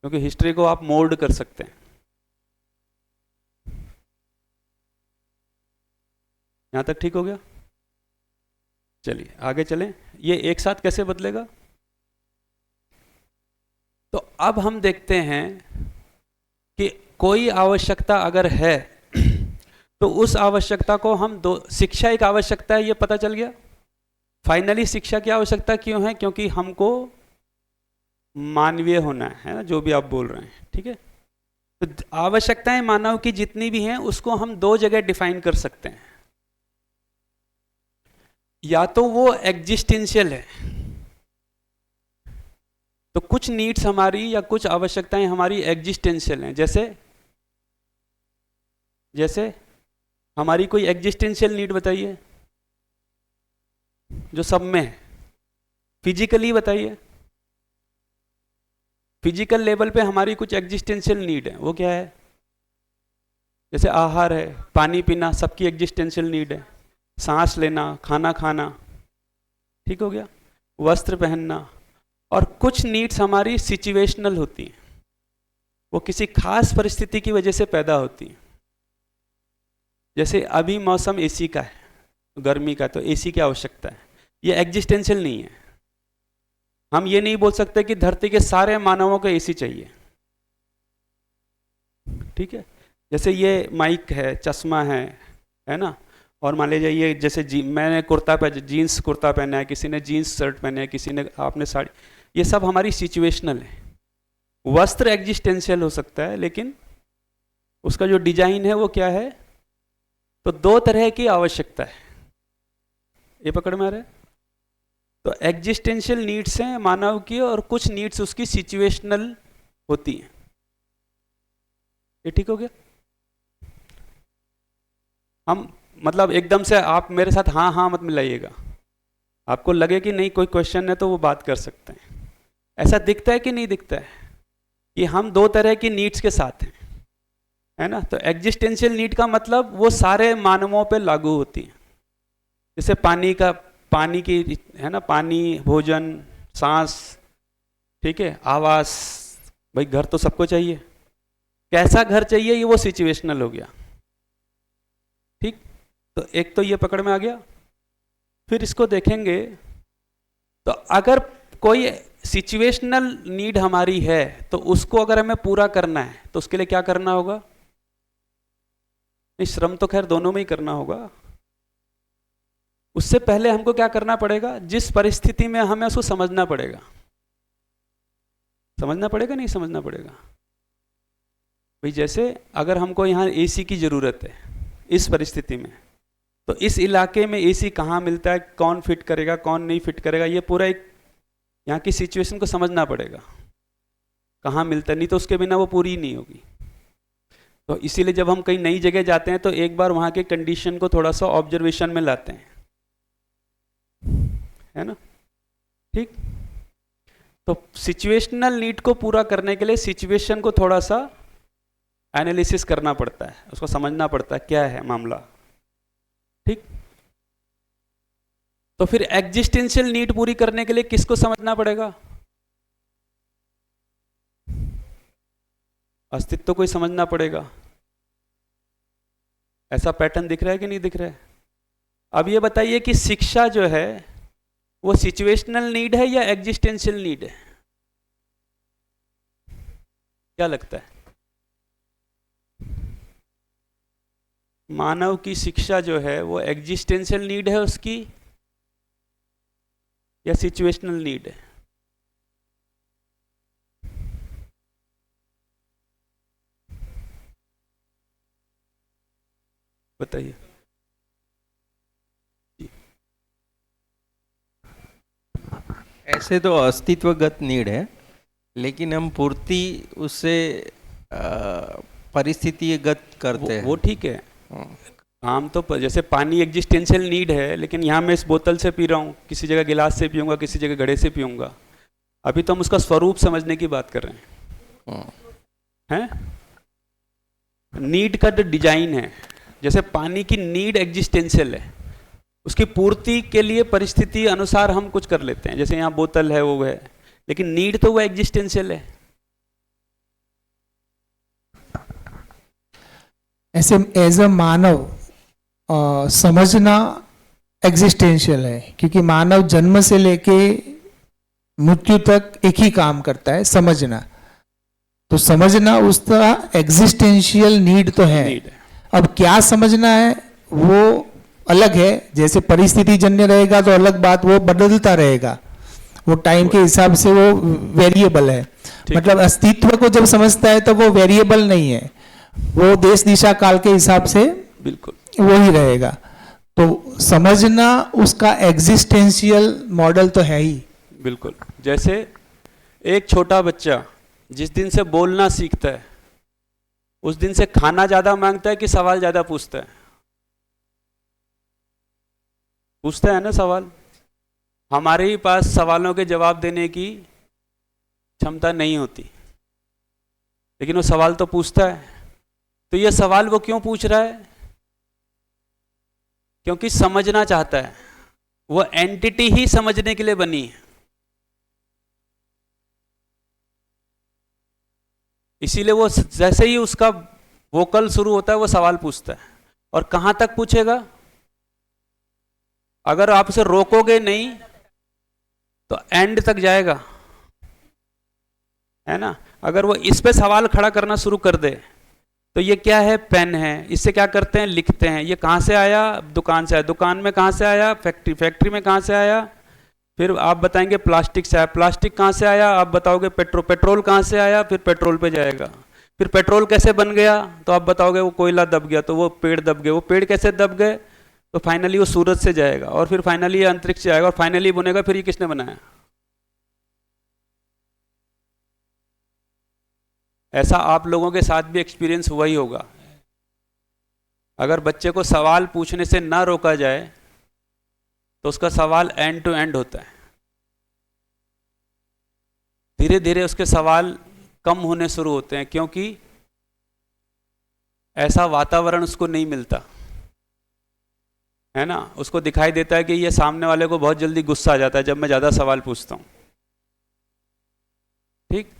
क्योंकि हिस्ट्री को आप मोल्ड कर सकते हैं। यहां तक ठीक हो गया? चलिए आगे चलें। ये एक साथ कैसे बदलेगा? तो अब हम देखते हैं कि कोई आवश्यकता अगर है तो उस आवश्यकता को हम शिक्षा एक आवश्यकता है, ये पता चल गया। फाइनली शिक्षा की आवश्यकता क्यों है? क्योंकि हमको मानवीय होना है ना, जो भी आप बोल रहे हैं। ठीक है, तो आवश्यकताएं मानव की जितनी भी हैं उसको हम दो जगह डिफाइन कर सकते हैं। या तो वो एग्जिस्टेंशियल है, तो कुछ नीड्स हमारी या कुछ आवश्यकताएं हमारी एग्जिस्टेंशियल हैं। जैसे हमारी कोई एग्जिस्टेंशियल नीड बताइए जो सब में है। फिजिकली बताइए, फिजिकल लेवल पे हमारी कुछ एग्जिस्टेंशियल नीड है, वो क्या है? जैसे आहार है, पानी पीना, सबकी एग्जिस्टेंशियल नीड है। सांस लेना, खाना खाना, ठीक हो गया, वस्त्र पहनना। और कुछ नीड्स हमारी सिचुएशनल होती हैं, वो किसी खास परिस्थिति की वजह से पैदा होती हैं। जैसे अभी मौसम एसी का है, गर्मी का, तो एसी की आवश्यकता है, ये एग्जिस्टेंशियल नहीं है। हम ये नहीं बोल सकते कि धरती के सारे मानवों को एसी चाहिए। ठीक है, जैसे ये माइक है, चश्मा है ना, और मान लीजिए ये जैसे मैंने जीन्स कुर्ता पहना है, किसी ने जीन्स शर्ट पहना है, किसी ने आपने साड़ी, ये सब हमारी सिचुएशनल है। वस्त्र एग्जिस्टेंशियल हो सकता है, लेकिन उसका जो डिजाइन है वो क्या है? तो दो तरह की आवश्यकता है, ये पकड़ में आ रहा है। तो एग्जिस्टेंशियल नीड्स हैं मानव की, और कुछ नीड्स उसकी सिचुएशनल होती हैं। ये ठीक हो गया? हम मतलब एकदम से आप मेरे साथ हाँ हाँ मत मिलाइएगा, आपको लगे कि नहीं कोई क्वेश्चन है तो वो बात कर सकते हैं। ऐसा दिखता है कि नहीं दिखता है कि हम दो तरह की नीड्स के साथ हैं, है ना। तो एग्जिस्टेंशियल नीड का मतलब वो सारे मानवों पे लागू होती है। जैसे पानी की है ना, पानी, भोजन, सांस, ठीक है, आवास, भाई घर तो सबको चाहिए। कैसा घर चाहिए ये वो सिचुएशनल हो गया। ठीक, तो एक तो ये पकड़ में आ गया। फिर इसको देखेंगे तो अगर कोई सिचुएशनल नीड हमारी है तो उसको अगर हमें पूरा करना है तो उसके लिए क्या करना होगा? नहीं, श्रम तो खैर दोनों में ही करना होगा। उससे पहले हमको क्या करना पड़ेगा? जिस परिस्थिति में हमें उसको समझना पड़ेगा। समझना पड़ेगा, नहीं समझना पड़ेगा भाई? जैसे अगर हमको यहाँ एसी की जरूरत है इस परिस्थिति में, तो इस इलाके में एसी कहाँ मिलता है, कौन फिट करेगा, कौन नहीं फिट करेगा, ये पूरा एक यहाँ की सिचुएशन को समझना पड़ेगा, कहाँ मिलता है, नहीं तो उसके बिना वो पूरी नहीं होगी। तो इसीलिए जब हम कहीं नई जगह जाते हैं तो एक बार वहाँ के कंडीशन को थोड़ा सा ऑब्जर्वेशन में लाते हैं, है ना? ठीक। तो सिचुएशनल नीड को पूरा करने के लिए सिचुएशन को थोड़ा सा एनालिसिस करना पड़ता है, उसको समझना पड़ता है क्या है मामला। ठीक। तो फिर एग्जिस्टेंशियल नीड पूरी करने के लिए किसको समझना पड़ेगा? अस्तित्व को ही समझना पड़ेगा। ऐसा पैटर्न दिख रहा है कि नहीं दिख रहा है? अब ये बताइए कि शिक्षा जो है वो सिचुएशनल नीड है या एग्जिस्टेंशियल नीड है? क्या लगता है? मानव की शिक्षा जो है वो एग्जिस्टेंशियल नीड है उसकी या सिचुएशनल नीड है? बताइए। ऐसे तो अस्तित्वगत नीड है, लेकिन हम पूर्ति उससे परिस्थितिगत करते हैं। वो ठीक है। काम तो जैसे पानी एग्जिस्टेंशियल नीड है, लेकिन यहाँ मैं इस बोतल से पी रहा हूँ, किसी जगह गिलास से पीऊँगा, किसी जगह घड़े से पीऊँगा। अभी तो हम उसका स्वरूप समझने की बात कर रहे हैं। नीड का जो डिजाइन है, जैसे पानी की नीड एग्जिस्टेंशियल है, उसकी पूर्ति के लिए परिस्थिति अनुसार हम कुछ कर लेते हैं, जैसे यहाँ बोतल है वो है, लेकिन नीड तो वो एग्जिस्टेंशियल है। ऐसे एज अ मानव समझना एग्जिस्टेंशियल है, क्योंकि मानव जन्म से लेके मृत्यु तक एक ही काम करता है, समझना। तो समझना उसका एग्जिस्टेंशियल नीड तो है। अब क्या समझना है वो अलग है, जैसे परिस्थिति जन्य रहेगा तो अलग बात, वो बदलता रहेगा, वो टाइम के हिसाब से वो वेरिएबल है। मतलब अस्तित्व को जब समझता है तो वो वेरिएबल नहीं है, वो देश दिशा काल के हिसाब से बिल्कुल वो ही रहेगा। तो समझना उसका एग्जिस्टेंशियल मॉडल तो है ही। बिल्कुल। जैसे एक छोटा बच्चा जिस दिन से बोलना सीखता है उस दिन से खाना ज्यादा मांगता है कि सवाल ज्यादा पूछता है? पूछता है ना सवाल। हमारे ही पास सवालों के जवाब देने की क्षमता नहीं होती, लेकिन वो सवाल तो पूछता है। तो ये सवाल वो क्यों पूछ रहा है? क्योंकि समझना चाहता है। वो एंटिटी ही समझने के लिए बनी है, इसीलिए वो जैसे ही उसका वोकल शुरू होता है वो सवाल पूछता है। और कहां तक पूछेगा? अगर आप उसे रोकोगे नहीं तो एंड तक जाएगा, है ना? अगर वो इस पे सवाल खड़ा करना शुरू कर दे तो ये क्या है? पेन है, इससे क्या करते हैं? लिखते हैं। ये कहाँ से आया? दुकान से आया। दुकान में कहाँ से आया? फैक्ट्री। फैक्ट्री में कहाँ से आया? फिर आप बताएंगे प्लास्टिक से आया। प्लास्टिक कहाँ से आया? आप बताओगे पेट्रोल। पेट्रोल कहाँ से आया? फिर पेट्रोल पे जाएगा। फिर पेट्रोल कैसे बन गया? तो आप बताओगे वो कोयला दब गया, तो वो पेड़ दब गए। वो पेड़ कैसे दब गए? तो फाइनली वो सूरज से जाएगा, और फिर फाइनली ये अंतरिक्ष से आएगा, और फाइनली बनेगा। फिर ये किसने बनाया? ऐसा आप लोगों के साथ भी एक्सपीरियंस हुआ ही होगा। अगर बच्चे को सवाल पूछने से ना रोका जाए तो उसका सवाल एंड टू एंड होता है। धीरे धीरे उसके सवाल कम होने शुरू होते हैं, क्योंकि ऐसा वातावरण उसको नहीं मिलता, है ना? उसको दिखाई देता है कि ये सामने वाले को बहुत जल्दी गुस्सा आ जाता है जब मैं ज़्यादा सवाल पूछता हूँ। ठीक।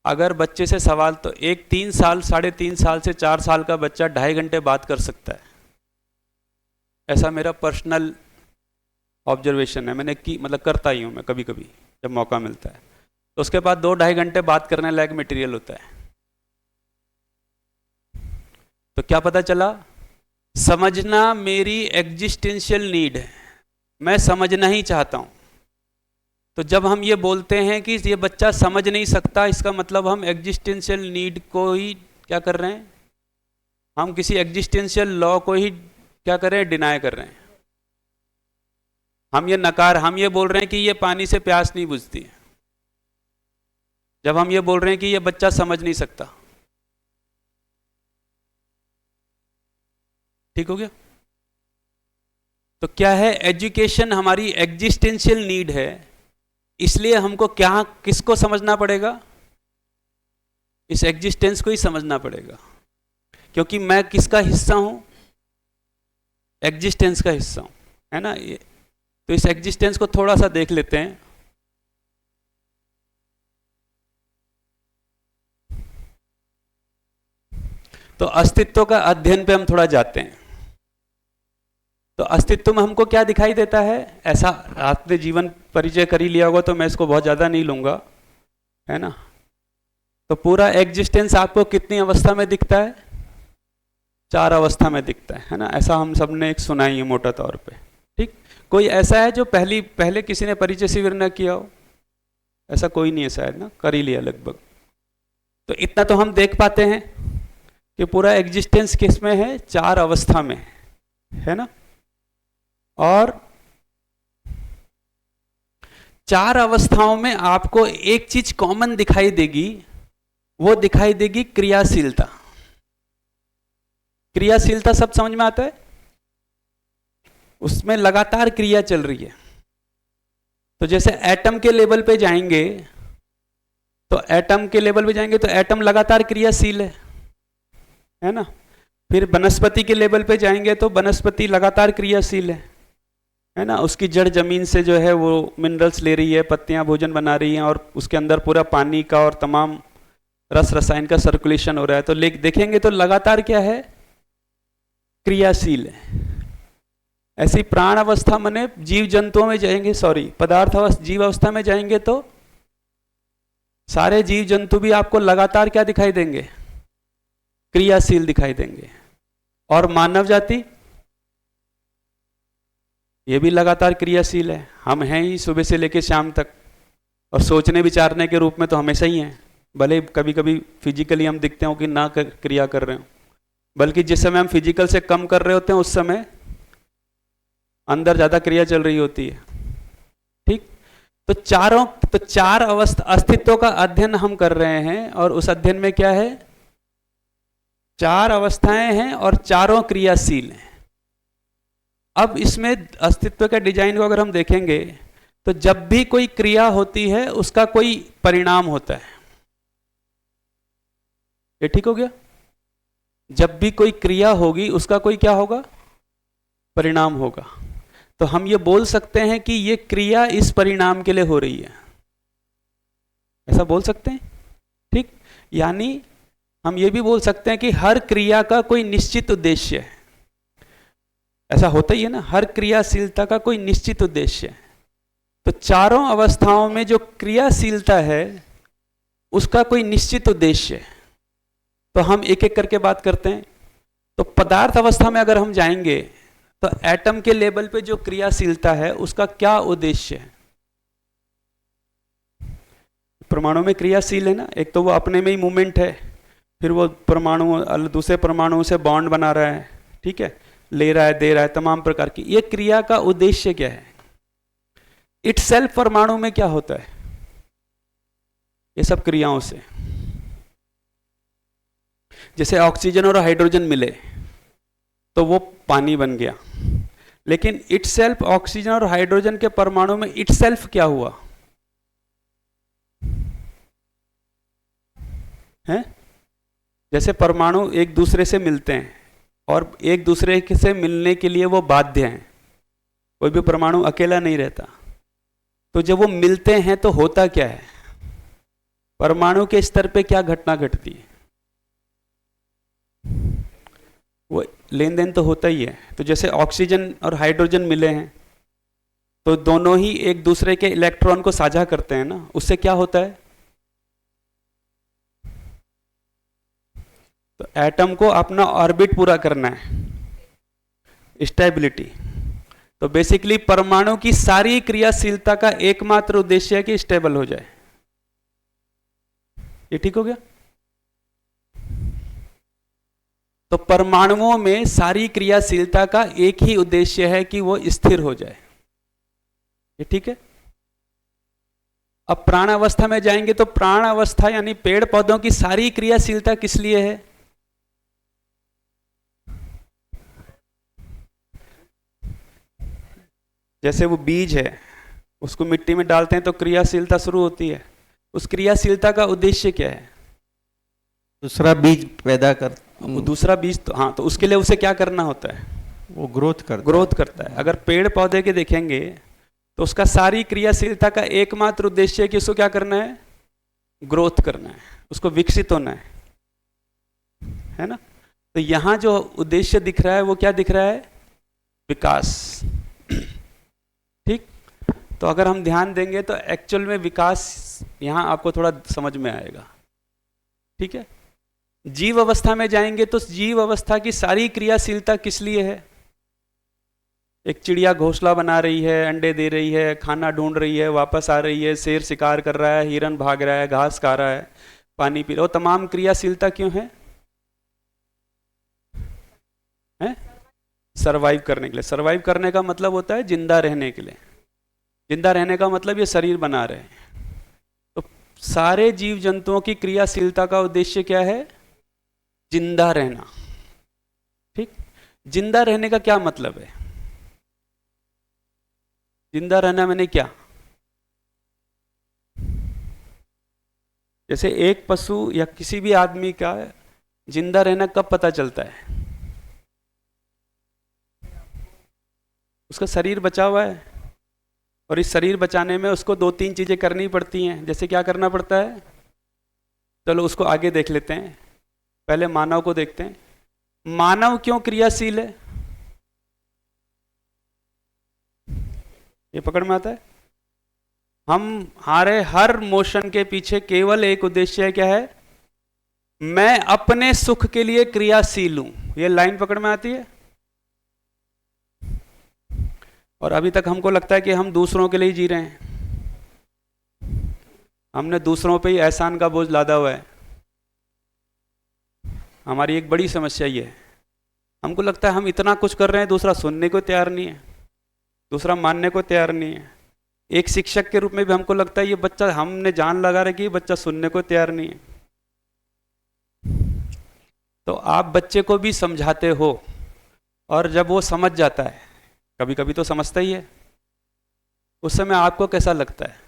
अगर बच्चे से सवाल, तो एक 3 साल, 3.5 साल से 4 साल का बच्चा 2.5 घंटे बात कर सकता है। ऐसा मेरा पर्सनल ऑब्जर्वेशन है, मैंने की, मतलब करता ही हूँ मैं कभी कभी जब मौका मिलता है। तो उसके बाद 2-2.5 घंटे बात करने लायक मटेरियल होता है। तो क्या पता चला, समझना मेरी एग्जिस्टेंशियल नीड है, मैं समझना ही चाहता हूँ। तो जब हम ये बोलते हैं कि ये बच्चा समझ नहीं सकता, इसका मतलब हम एग्जिस्टेंशियल नीड को ही क्या कर रहे हैं, हम किसी एग्जिस्टेंशियल लॉ को ही क्या कर रहे हैं, डिनाई कर रहे हैं। हम ये बोल रहे हैं कि ये पानी से प्यास नहीं बुझती है, जब हम ये बोल रहे हैं कि ये बच्चा समझ नहीं सकता। ठीक हो गया? तो क्या है, एजुकेशन हमारी एग्जिस्टेंशियल नीड है, इसलिए हमको क्या, किसको समझना पड़ेगा, इस एग्जिस्टेंस को ही समझना पड़ेगा, क्योंकि मैं किसका हिस्सा हूं, एग्जिस्टेंस का हिस्सा हूं, है ना। ये तो इस एग्जिस्टेंस को थोड़ा सा देख लेते हैं। तो अस्तित्व का अध्ययन पे हम थोड़ा जाते हैं। तो अस्तित्व में हमको क्या दिखाई देता है, ऐसा आपने जीवन परिचय कर ही लिया होगा, तो मैं इसको बहुत ज़्यादा नहीं लूँगा, है ना। तो पूरा एग्जिस्टेंस आपको कितनी अवस्था में दिखता है, 4 अवस्था में दिखता है ना। ऐसा हम सब ने एक सुना ही है मोटा तौर पे। ठीक, कोई ऐसा है जो पहले किसी ने परिचय शिविर न किया हो? ऐसा कोई नहीं है शायद ना, कर ही लिया लगभग। तो इतना तो हम देख पाते हैं कि पूरा एग्जिस्टेंस किस में है, 4 अवस्था में है ना। और 4 अवस्थाओं में आपको एक चीज कॉमन दिखाई देगी, वो दिखाई देगी क्रियाशीलता। क्रियाशीलता सब समझ में आता है, उसमें लगातार क्रिया चल रही है। तो जैसे एटम के लेवल पे जाएंगे, तो एटम लगातार क्रियाशील है ना। फिर वनस्पति के लेवल पे जाएंगे तो वनस्पति लगातार क्रियाशील है ना। उसकी जड़ जमीन से जो है वो मिनरल्स ले रही है, पत्तियां भोजन बना रही हैं, और उसके अंदर पूरा पानी का और तमाम रस रसायन का सर्कुलेशन हो रहा है। तो देखेंगे तो लगातार क्या है, क्रियाशील है। ऐसी प्राण अवस्था माने जीव जंतुओं में जाएंगे, पदार्थ अवस्था, जीव अवस्था में जाएंगे तो सारे जीव जंतु भी आपको लगातार क्या दिखाई देंगे, क्रियाशील दिखाई देंगे। और मानव जाति ये भी लगातार क्रियाशील है। हम हैं ही सुबह से लेकर शाम तक, और सोचने विचारने के रूप में तो हमेशा ही हैं, भले कभी कभी फिजिकली हम दिखते हो कि ना क्रिया कर रहे हो, बल्कि जिस समय हम फिजिकल से कम कर रहे होते हैं उस समय अंदर ज्यादा क्रिया चल रही होती है। ठीक, तो 4 अवस्था अस्तित्व का अध्ययन हम कर रहे हैं, और उस अध्ययन में क्या है, 4 अवस्थाएं हैं और चारों क्रियाशील हैं। अब इसमें अस्तित्व के डिजाइन को अगर हम देखेंगे तो जब भी कोई क्रिया होती है उसका कोई परिणाम होता है। ये ठीक हो गया? जब भी कोई क्रिया होगी उसका कोई क्या होगा, परिणाम होगा। तो हम ये बोल सकते हैं कि ये क्रिया इस परिणाम के लिए हो रही है, ऐसा बोल सकते हैं। ठीक, यानी हम ये भी बोल सकते हैं कि हर क्रिया का कोई निश्चित उद्देश्य है। ऐसा होता ही है ना, हर क्रियाशीलता का कोई निश्चित उद्देश्य है। तो चारों अवस्थाओं में जो क्रियाशीलता है उसका कोई निश्चित उद्देश्य है। तो हम एक एक करके बात करते हैं। तो पदार्थ अवस्था में अगर हम जाएंगे तो एटम के लेवल पे जो क्रियाशीलता है उसका क्या उद्देश्य है। परमाणु में क्रियाशील है ना, एक तो वो अपने में ही मूवमेंट है, फिर वो परमाणु दूसरे परमाणु से बॉन्ड बना रहा है, ठीक है, ले रहा है, दे रहा है, तमाम प्रकार की। ये क्रिया का उद्देश्य क्या है, इटसेल्फ परमाणु में क्या होता है, ये सब क्रियाओं से। जैसे ऑक्सीजन और हाइड्रोजन मिले तो वो पानी बन गया, लेकिन इटसेल्फ ऑक्सीजन और हाइड्रोजन के परमाणु में इटसेल्फ क्या हुआ है। जैसे परमाणु एक दूसरे से मिलते हैं और एक दूसरे से मिलने के लिए वो बाध्य हैं, कोई भी परमाणु अकेला नहीं रहता। तो जब वो मिलते हैं तो होता क्या है, परमाणु के स्तर पे क्या घटना घटती है, वो लेन देन तो होता ही है। तो जैसे ऑक्सीजन और हाइड्रोजन मिले हैं तो दोनों ही एक दूसरे के इलेक्ट्रॉन को साझा करते हैं ना, उससे क्या होता है? तो एटम को अपना ऑर्बिट पूरा करना है, स्टेबिलिटी। तो बेसिकली परमाणु की सारी क्रियाशीलता का एकमात्र उद्देश्य है कि स्टेबल हो जाए। ये ठीक हो गया? तो परमाणुओं में सारी क्रियाशीलता का एक ही उद्देश्य है कि वो स्थिर हो जाए। ये ठीक है? अब प्राण अवस्था में जाएंगे तो प्राण अवस्था यानी पेड़ पौधों की सारी क्रियाशीलता किस लिए है? जैसे वो बीज है, उसको मिट्टी में डालते हैं तो क्रियाशीलता शुरू होती है। उस क्रियाशीलता का उद्देश्य क्या है? दूसरा बीज पैदा कर, वो दूसरा बीज तो हाँ, तो उसके लिए उसे क्या करना होता है? वो ग्रोथ करता है। अगर पेड़ पौधे के देखेंगे तो उसका सारी क्रियाशीलता का एकमात्र उद्देश्य है कि उसको क्या करना है? ग्रोथ करना है, उसको विकसित होना है ना? तो यहां जो उद्देश्य दिख रहा है वो क्या दिख रहा है? विकास। ठीक? तो अगर हम ध्यान देंगे तो एक्चुअल में विकास यहां आपको थोड़ा समझ में आएगा। ठीक है? जीव अवस्था में जाएंगे तो जीव अवस्था की सारी क्रियाशीलता किस लिए है? एक चिड़िया घोंसला बना रही है, अंडे दे रही है, खाना ढूंढ रही है, वापस आ रही है, शेर शिकार कर रहा है, हिरन भाग रहा है, घास खा रहा है, पानी पी रहा है। वो तमाम क्रियाशीलता क्यों है? सरवाइव करने के लिए। सरवाइव करने का मतलब होता है जिंदा रहने के लिए। जिंदा रहने का मतलब ये शरीर बना रहे हैं। तो सारे जीव जंतुओं की क्रियाशीलता का उद्देश्य क्या है? जिंदा रहना। ठीक? जिंदा रहने का क्या मतलब है? जिंदा रहना मैंने क्या? जैसे एक पशु या किसी भी आदमी का जिंदा रहना कब पता चलता है? उसका शरीर बचा हुआ है, और इस शरीर बचाने में उसको 2-3 चीजें करनी पड़ती हैं। जैसे क्या करना पड़ता है? चलो उसको आगे देख लेते हैं। पहले मानव को देखते हैं। मानव क्यों क्रियाशील है? ये पकड़ में आता है? हमारे हर मोशन के पीछे केवल एक उद्देश्य है। क्या है? मैं अपने सुख के लिए क्रियाशील हूं। ये लाइन पकड़ में आती है? और अभी तक हमको लगता है कि हम दूसरों के लिए जी रहे हैं। हमने दूसरों पे ही एहसान का बोझ लादा हुआ है। हमारी एक बड़ी समस्या ये है, हमको लगता है हम इतना कुछ कर रहे हैं, दूसरा सुनने को तैयार नहीं है, दूसरा मानने को तैयार नहीं है। एक शिक्षक के रूप में भी हमको लगता है ये बच्चा, हमने जान लगा रखी है, बच्चा सुनने को तैयार नहीं है। तो आप बच्चे को भी समझाते हो, और जब वो समझ जाता है, कभी कभी तो समझता ही है, उस समय आपको कैसा लगता है?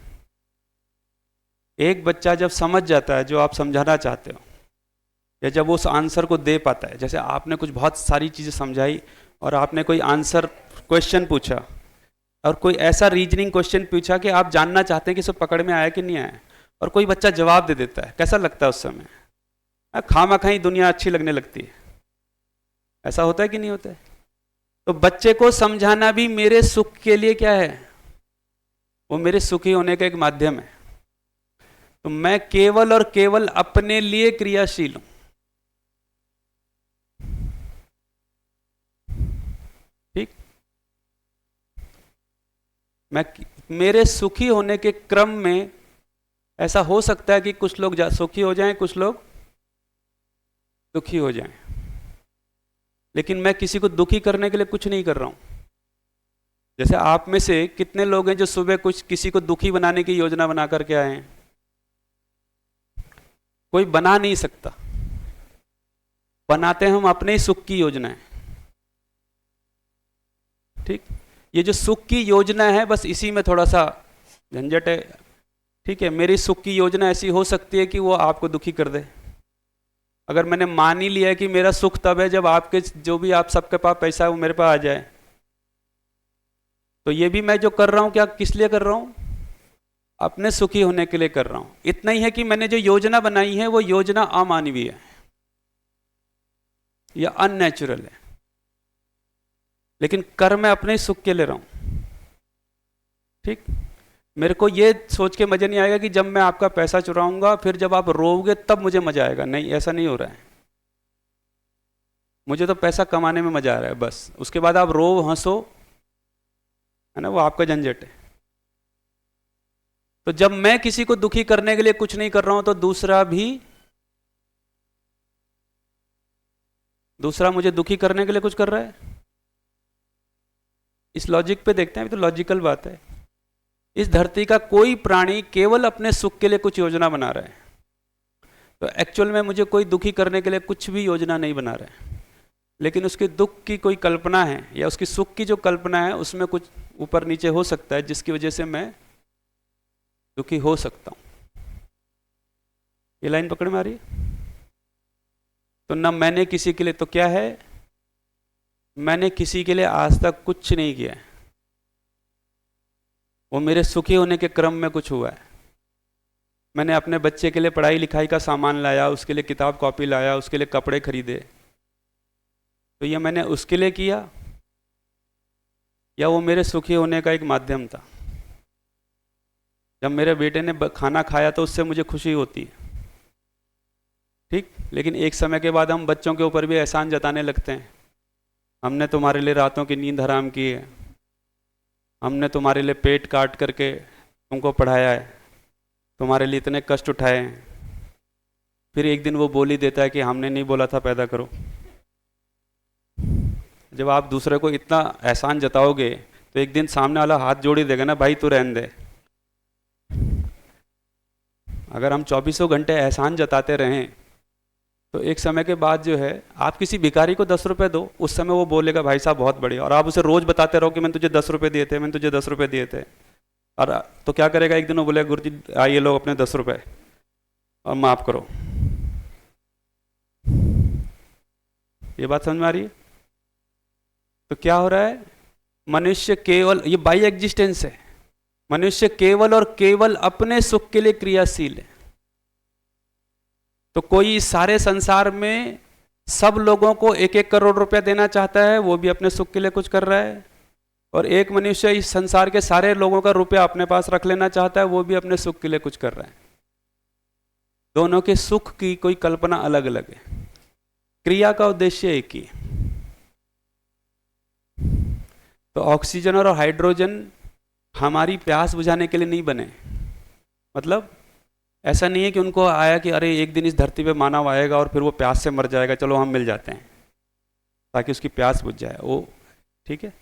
एक बच्चा जब समझ जाता है जो आप समझाना चाहते हो, या जब वो उस आंसर को दे पाता है, जैसे आपने कुछ बहुत सारी चीज़ें समझाई और आपने कोई आंसर क्वेश्चन पूछा, और कोई ऐसा रीजनिंग क्वेश्चन पूछा कि आप जानना चाहते हैं कि इसे पकड़ में आया कि नहीं आया, और कोई बच्चा जवाब दे देता है, कैसा लगता है उस समय? खामा खाई दुनिया अच्छी लगने लगती है। ऐसा होता है कि नहीं होता है? तो बच्चे को समझाना भी मेरे सुख के लिए क्या है? वो मेरे सुखी होने का एक माध्यम है। तो मैं केवल और केवल अपने लिए क्रियाशील हूं। ठीक? मैं मेरे सुखी होने के क्रम में ऐसा हो सकता है कि कुछ लोग सुखी हो जाएं, कुछ लोग दुखी हो जाएं, लेकिन मैं किसी को दुखी करने के लिए कुछ नहीं कर रहा हूं। जैसे आप में से कितने लोग हैं जो सुबह कुछ किसी को दुखी बनाने की योजना बना करके आए हैं? कोई बना नहीं सकता। बनाते हम अपने ही सुख की योजना है। ठीक? ये जो सुख की योजना है, बस इसी में थोड़ा सा झंझट है। ठीक है? मेरी सुख की योजना ऐसी हो सकती है कि वो आपको दुखी कर दे। अगर मैंने मान ही लिया है कि मेरा सुख तब है जब आपके जो भी आप सबके पास पैसा है वो मेरे पास आ जाए, तो ये भी मैं जो कर रहा हूं, क्या किस लिए कर रहा हूं? अपने सुखी होने के लिए कर रहा हूं। इतना ही है कि मैंने जो योजना बनाई है वो योजना अमानवीय है या अननेचुरल है, लेकिन कर मैं अपने सुख के ले रहा हूं। ठीक, मेरे को ये सोच के मजा नहीं आएगा कि जब मैं आपका पैसा चुराऊंगा फिर जब आप रोओगे तब मुझे मजा आएगा, नहीं, ऐसा नहीं हो रहा है। मुझे तो पैसा कमाने में मजा आ रहा है बस, उसके बाद आप रो हंसो, है ना, वो आपका झंझट है। तो जब मैं किसी को दुखी करने के लिए कुछ नहीं कर रहा हूं तो दूसरा मुझे दुखी करने के लिए कुछ कर रहा है। इस लॉजिक पे देखते हैं, अभी तो लॉजिकल बात है। इस धरती का कोई प्राणी केवल अपने सुख के लिए कुछ योजना बना रहा है, तो एक्चुअल में मुझे कोई दुखी करने के लिए कुछ भी योजना नहीं बना रहा है, लेकिन उसके दुख की कोई कल्पना है या उसकी सुख की जो कल्पना है उसमें कुछ ऊपर नीचे हो सकता है जिसकी वजह से मैं दुखी हो सकता हूं। ये लाइन पकड़ में आ रही है? तो न मैंने किसी के लिए, तो क्या है, मैंने किसी के लिए आज तक कुछ नहीं किया है, वो मेरे सुखी होने के क्रम में कुछ हुआ है। मैंने अपने बच्चे के लिए पढ़ाई लिखाई का सामान लाया, उसके लिए किताब कॉपी लाया, उसके लिए कपड़े खरीदे, तो ये मैंने उसके लिए किया या वो मेरे सुखी होने का एक माध्यम था। जब मेरे बेटे ने खाना खाया तो उससे मुझे खुशी होती है, ठीक, लेकिन एक समय के बाद हम बच्चों के ऊपर भी एहसान जताने लगते हैं। हमने तुम्हारे लिए रातों की नींद हराम की है, हमने तुम्हारे लिए पेट काट करके तुमको पढ़ाया है, तुम्हारे लिए इतने कष्ट उठाए हैं। फिर एक दिन वो बोल ही देता है कि हमने नहीं बोला था पैदा करो। जब आप दूसरे को इतना एहसान जताओगे तो एक दिन सामने वाला हाथ जोड़ ही देगा ना, भाई तू रहने दे। अगर हम 24 घंटे एहसान जताते रहें तो एक समय के बाद जो है, आप किसी भिखारी को 10 रुपए दो, उस समय वो बोलेगा भाई साहब बहुत बढ़िया, और आप उसे रोज बताते रहो कि मैंने तुझे 10 रुपए दिए थे, मैंने तुझे 10 रुपए दिए थे, और तो क्या करेगा, एक दिन वो बोलेगा गुरु जी आइए लो अपने 10 रुपए और माफ करो। ये बात समझ में आ रही है? तो क्या हो रहा है, मनुष्य केवल, ये बाई एग्जिस्टेंस है, मनुष्य केवल और केवल अपने सुख के लिए क्रियाशील है। तो कोई सारे संसार में सब लोगों को 1-1 करोड़ रुपया देना चाहता है, वो भी अपने सुख के लिए कुछ कर रहा है, और एक मनुष्य इस संसार के सारे लोगों का रुपया अपने पास रख लेना चाहता है, वो भी अपने सुख के लिए कुछ कर रहा है। दोनों के सुख की कोई कल्पना अलग अलग है, क्रिया का उद्देश्य एक ही। तो ऑक्सीजन और हाइड्रोजन हमारी प्यास बुझाने के लिए नहीं बने। मतलब ऐसा नहीं है कि उनको आया कि अरे एक दिन इस धरती पे मानव आएगा और फिर वो प्यास से मर जाएगा, चलो हम मिल जाते हैं ताकि उसकी प्यास बुझ जाए, वो ठीक है,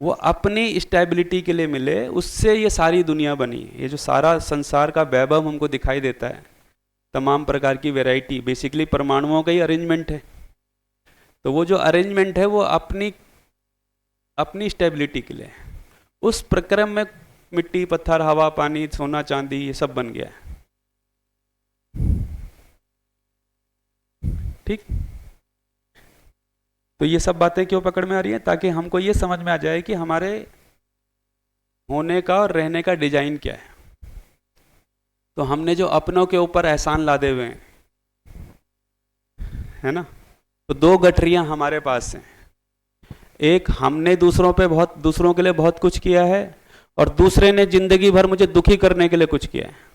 वो अपनी स्टेबिलिटी के लिए मिले, उससे ये सारी दुनिया बनी। ये जो सारा संसार का वैभव हमको दिखाई देता है, तमाम प्रकार की वैरायटी, बेसिकली परमाणुओं का ही अरेंजमेंट है। तो वो जो अरेंजमेंट है वो अपनी स्टेबिलिटी के लिए, उस प्रक्रम में मिट्टी, पत्थर, हवा, पानी, सोना, चांदी, ये सब बन गया है, ठीक। तो ये सब बातें क्यों पकड़ में आ रही हैं, ताकि हमको ये समझ में आ जाए कि हमारे होने का और रहने का डिजाइन क्या है। तो हमने जो अपनों के ऊपर एहसान लादे हुए हैं, है ना, तो 2 गठरियां हमारे पास हैं। एक, हमने दूसरों के लिए बहुत कुछ किया है, और दूसरे ने जिंदगी भर मुझे दुखी करने के लिए कुछ किया है।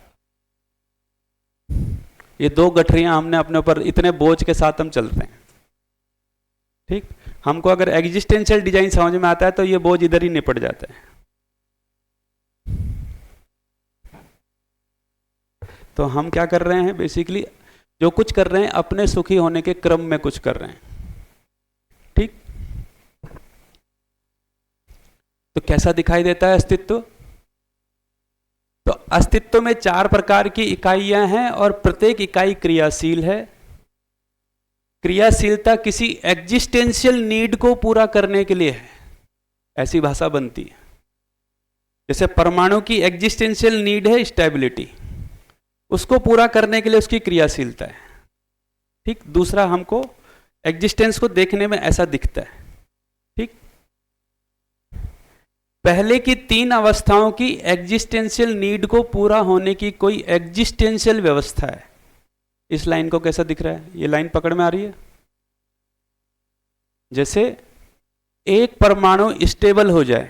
ये 2 गठरियां हमने अपने ऊपर, इतने बोझ के साथ हम चलते हैं, ठीक। हमको अगर एग्जिस्टेंशियल डिजाइन समझ में आता है तो ये बोझ इधर ही निपट जाता है। तो हम क्या कर रहे हैं, बेसिकली जो कुछ कर रहे हैं अपने सुखी होने के क्रम में कुछ कर रहे हैं, ठीक। तो कैसा दिखाई देता है अस्तित्व? तो अस्तित्व में 4 प्रकार की इकाइयां हैं और प्रत्येक इकाई क्रियाशील है। क्रियाशीलता किसी एग्जिस्टेंशियल नीड को पूरा करने के लिए है, ऐसी भाषा बनती है। जैसे परमाणु की एग्जिस्टेंशियल नीड है स्टेबिलिटी, उसको पूरा करने के लिए उसकी क्रियाशीलता है, ठीक। दूसरा, हमको एग्जिस्टेंस को देखने में ऐसा दिखता है, ठीक। पहले की 3 अवस्थाओं की एग्जिस्टेंशियल नीड को पूरा होने की कोई एग्जिस्टेंशियल व्यवस्था है। इस लाइन को कैसा दिख रहा है? ये लाइन पकड़ में आ रही है? जैसे एक परमाणु स्टेबल हो जाए,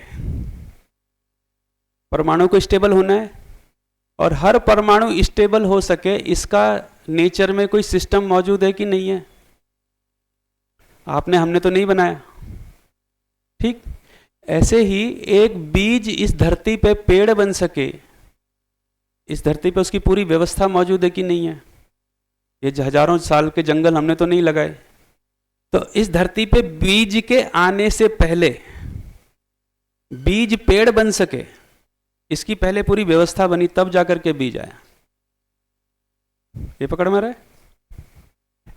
परमाणु को स्टेबल होना है, और हर परमाणु स्टेबल हो सके इसका नेचर में कोई सिस्टम मौजूद है कि नहीं है? आपने हमने तो नहीं बनाया। ठीक ऐसे ही एक बीज इस धरती पे पेड़ बन सके, इस धरती पे उसकी पूरी व्यवस्था मौजूद है कि नहीं है? ये हजारों साल के जंगल हमने तो नहीं लगाए। तो इस धरती पे बीज के आने से पहले बीज पेड़ बन सके, इसकी पहले पूरी व्यवस्था बनी, तब जाकर के बीज आया। ये पकड़ में रहा है?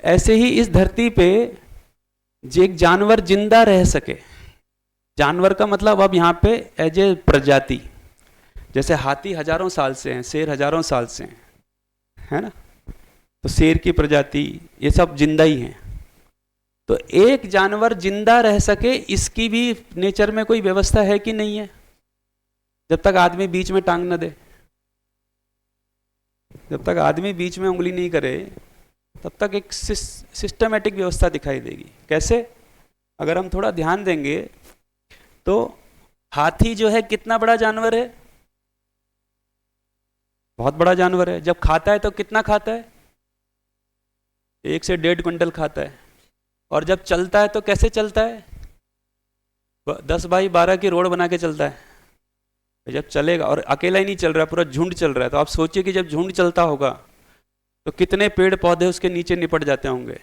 ऐसे ही इस धरती पे एक जानवर जिंदा रह सके, जानवर का मतलब अब यहां पे एज ए प्रजाति, जैसे हाथी हजारों साल से हैं, शेर हजारों साल से हैं, है ना? तो शेर की प्रजाति ये सब जिंदा ही हैं। तो एक जानवर जिंदा रह सके इसकी भी नेचर में कोई व्यवस्था है कि नहीं है? जब तक आदमी बीच में टांग न दे, जब तक आदमी बीच में उंगली नहीं करे, तब तक एक सिस्टमेटिक व्यवस्था दिखाई देगी। कैसे? अगर हम थोड़ा ध्यान देंगे तो हाथी जो है कितना बड़ा जानवर है? बहुत बड़ा जानवर है। जब खाता है तो कितना खाता है? 1 से 1.5 क्विंटल खाता है। और जब चलता है तो कैसे चलता है? 10 बाई 12 की रोड बना के चलता है। जब चलेगा, और अकेला ही नहीं चल रहा, पूरा झुंड चल रहा है, तो आप सोचिए कि जब झुंड चलता होगा तो कितने पेड़ पौधे उसके नीचे निपट जाते होंगे,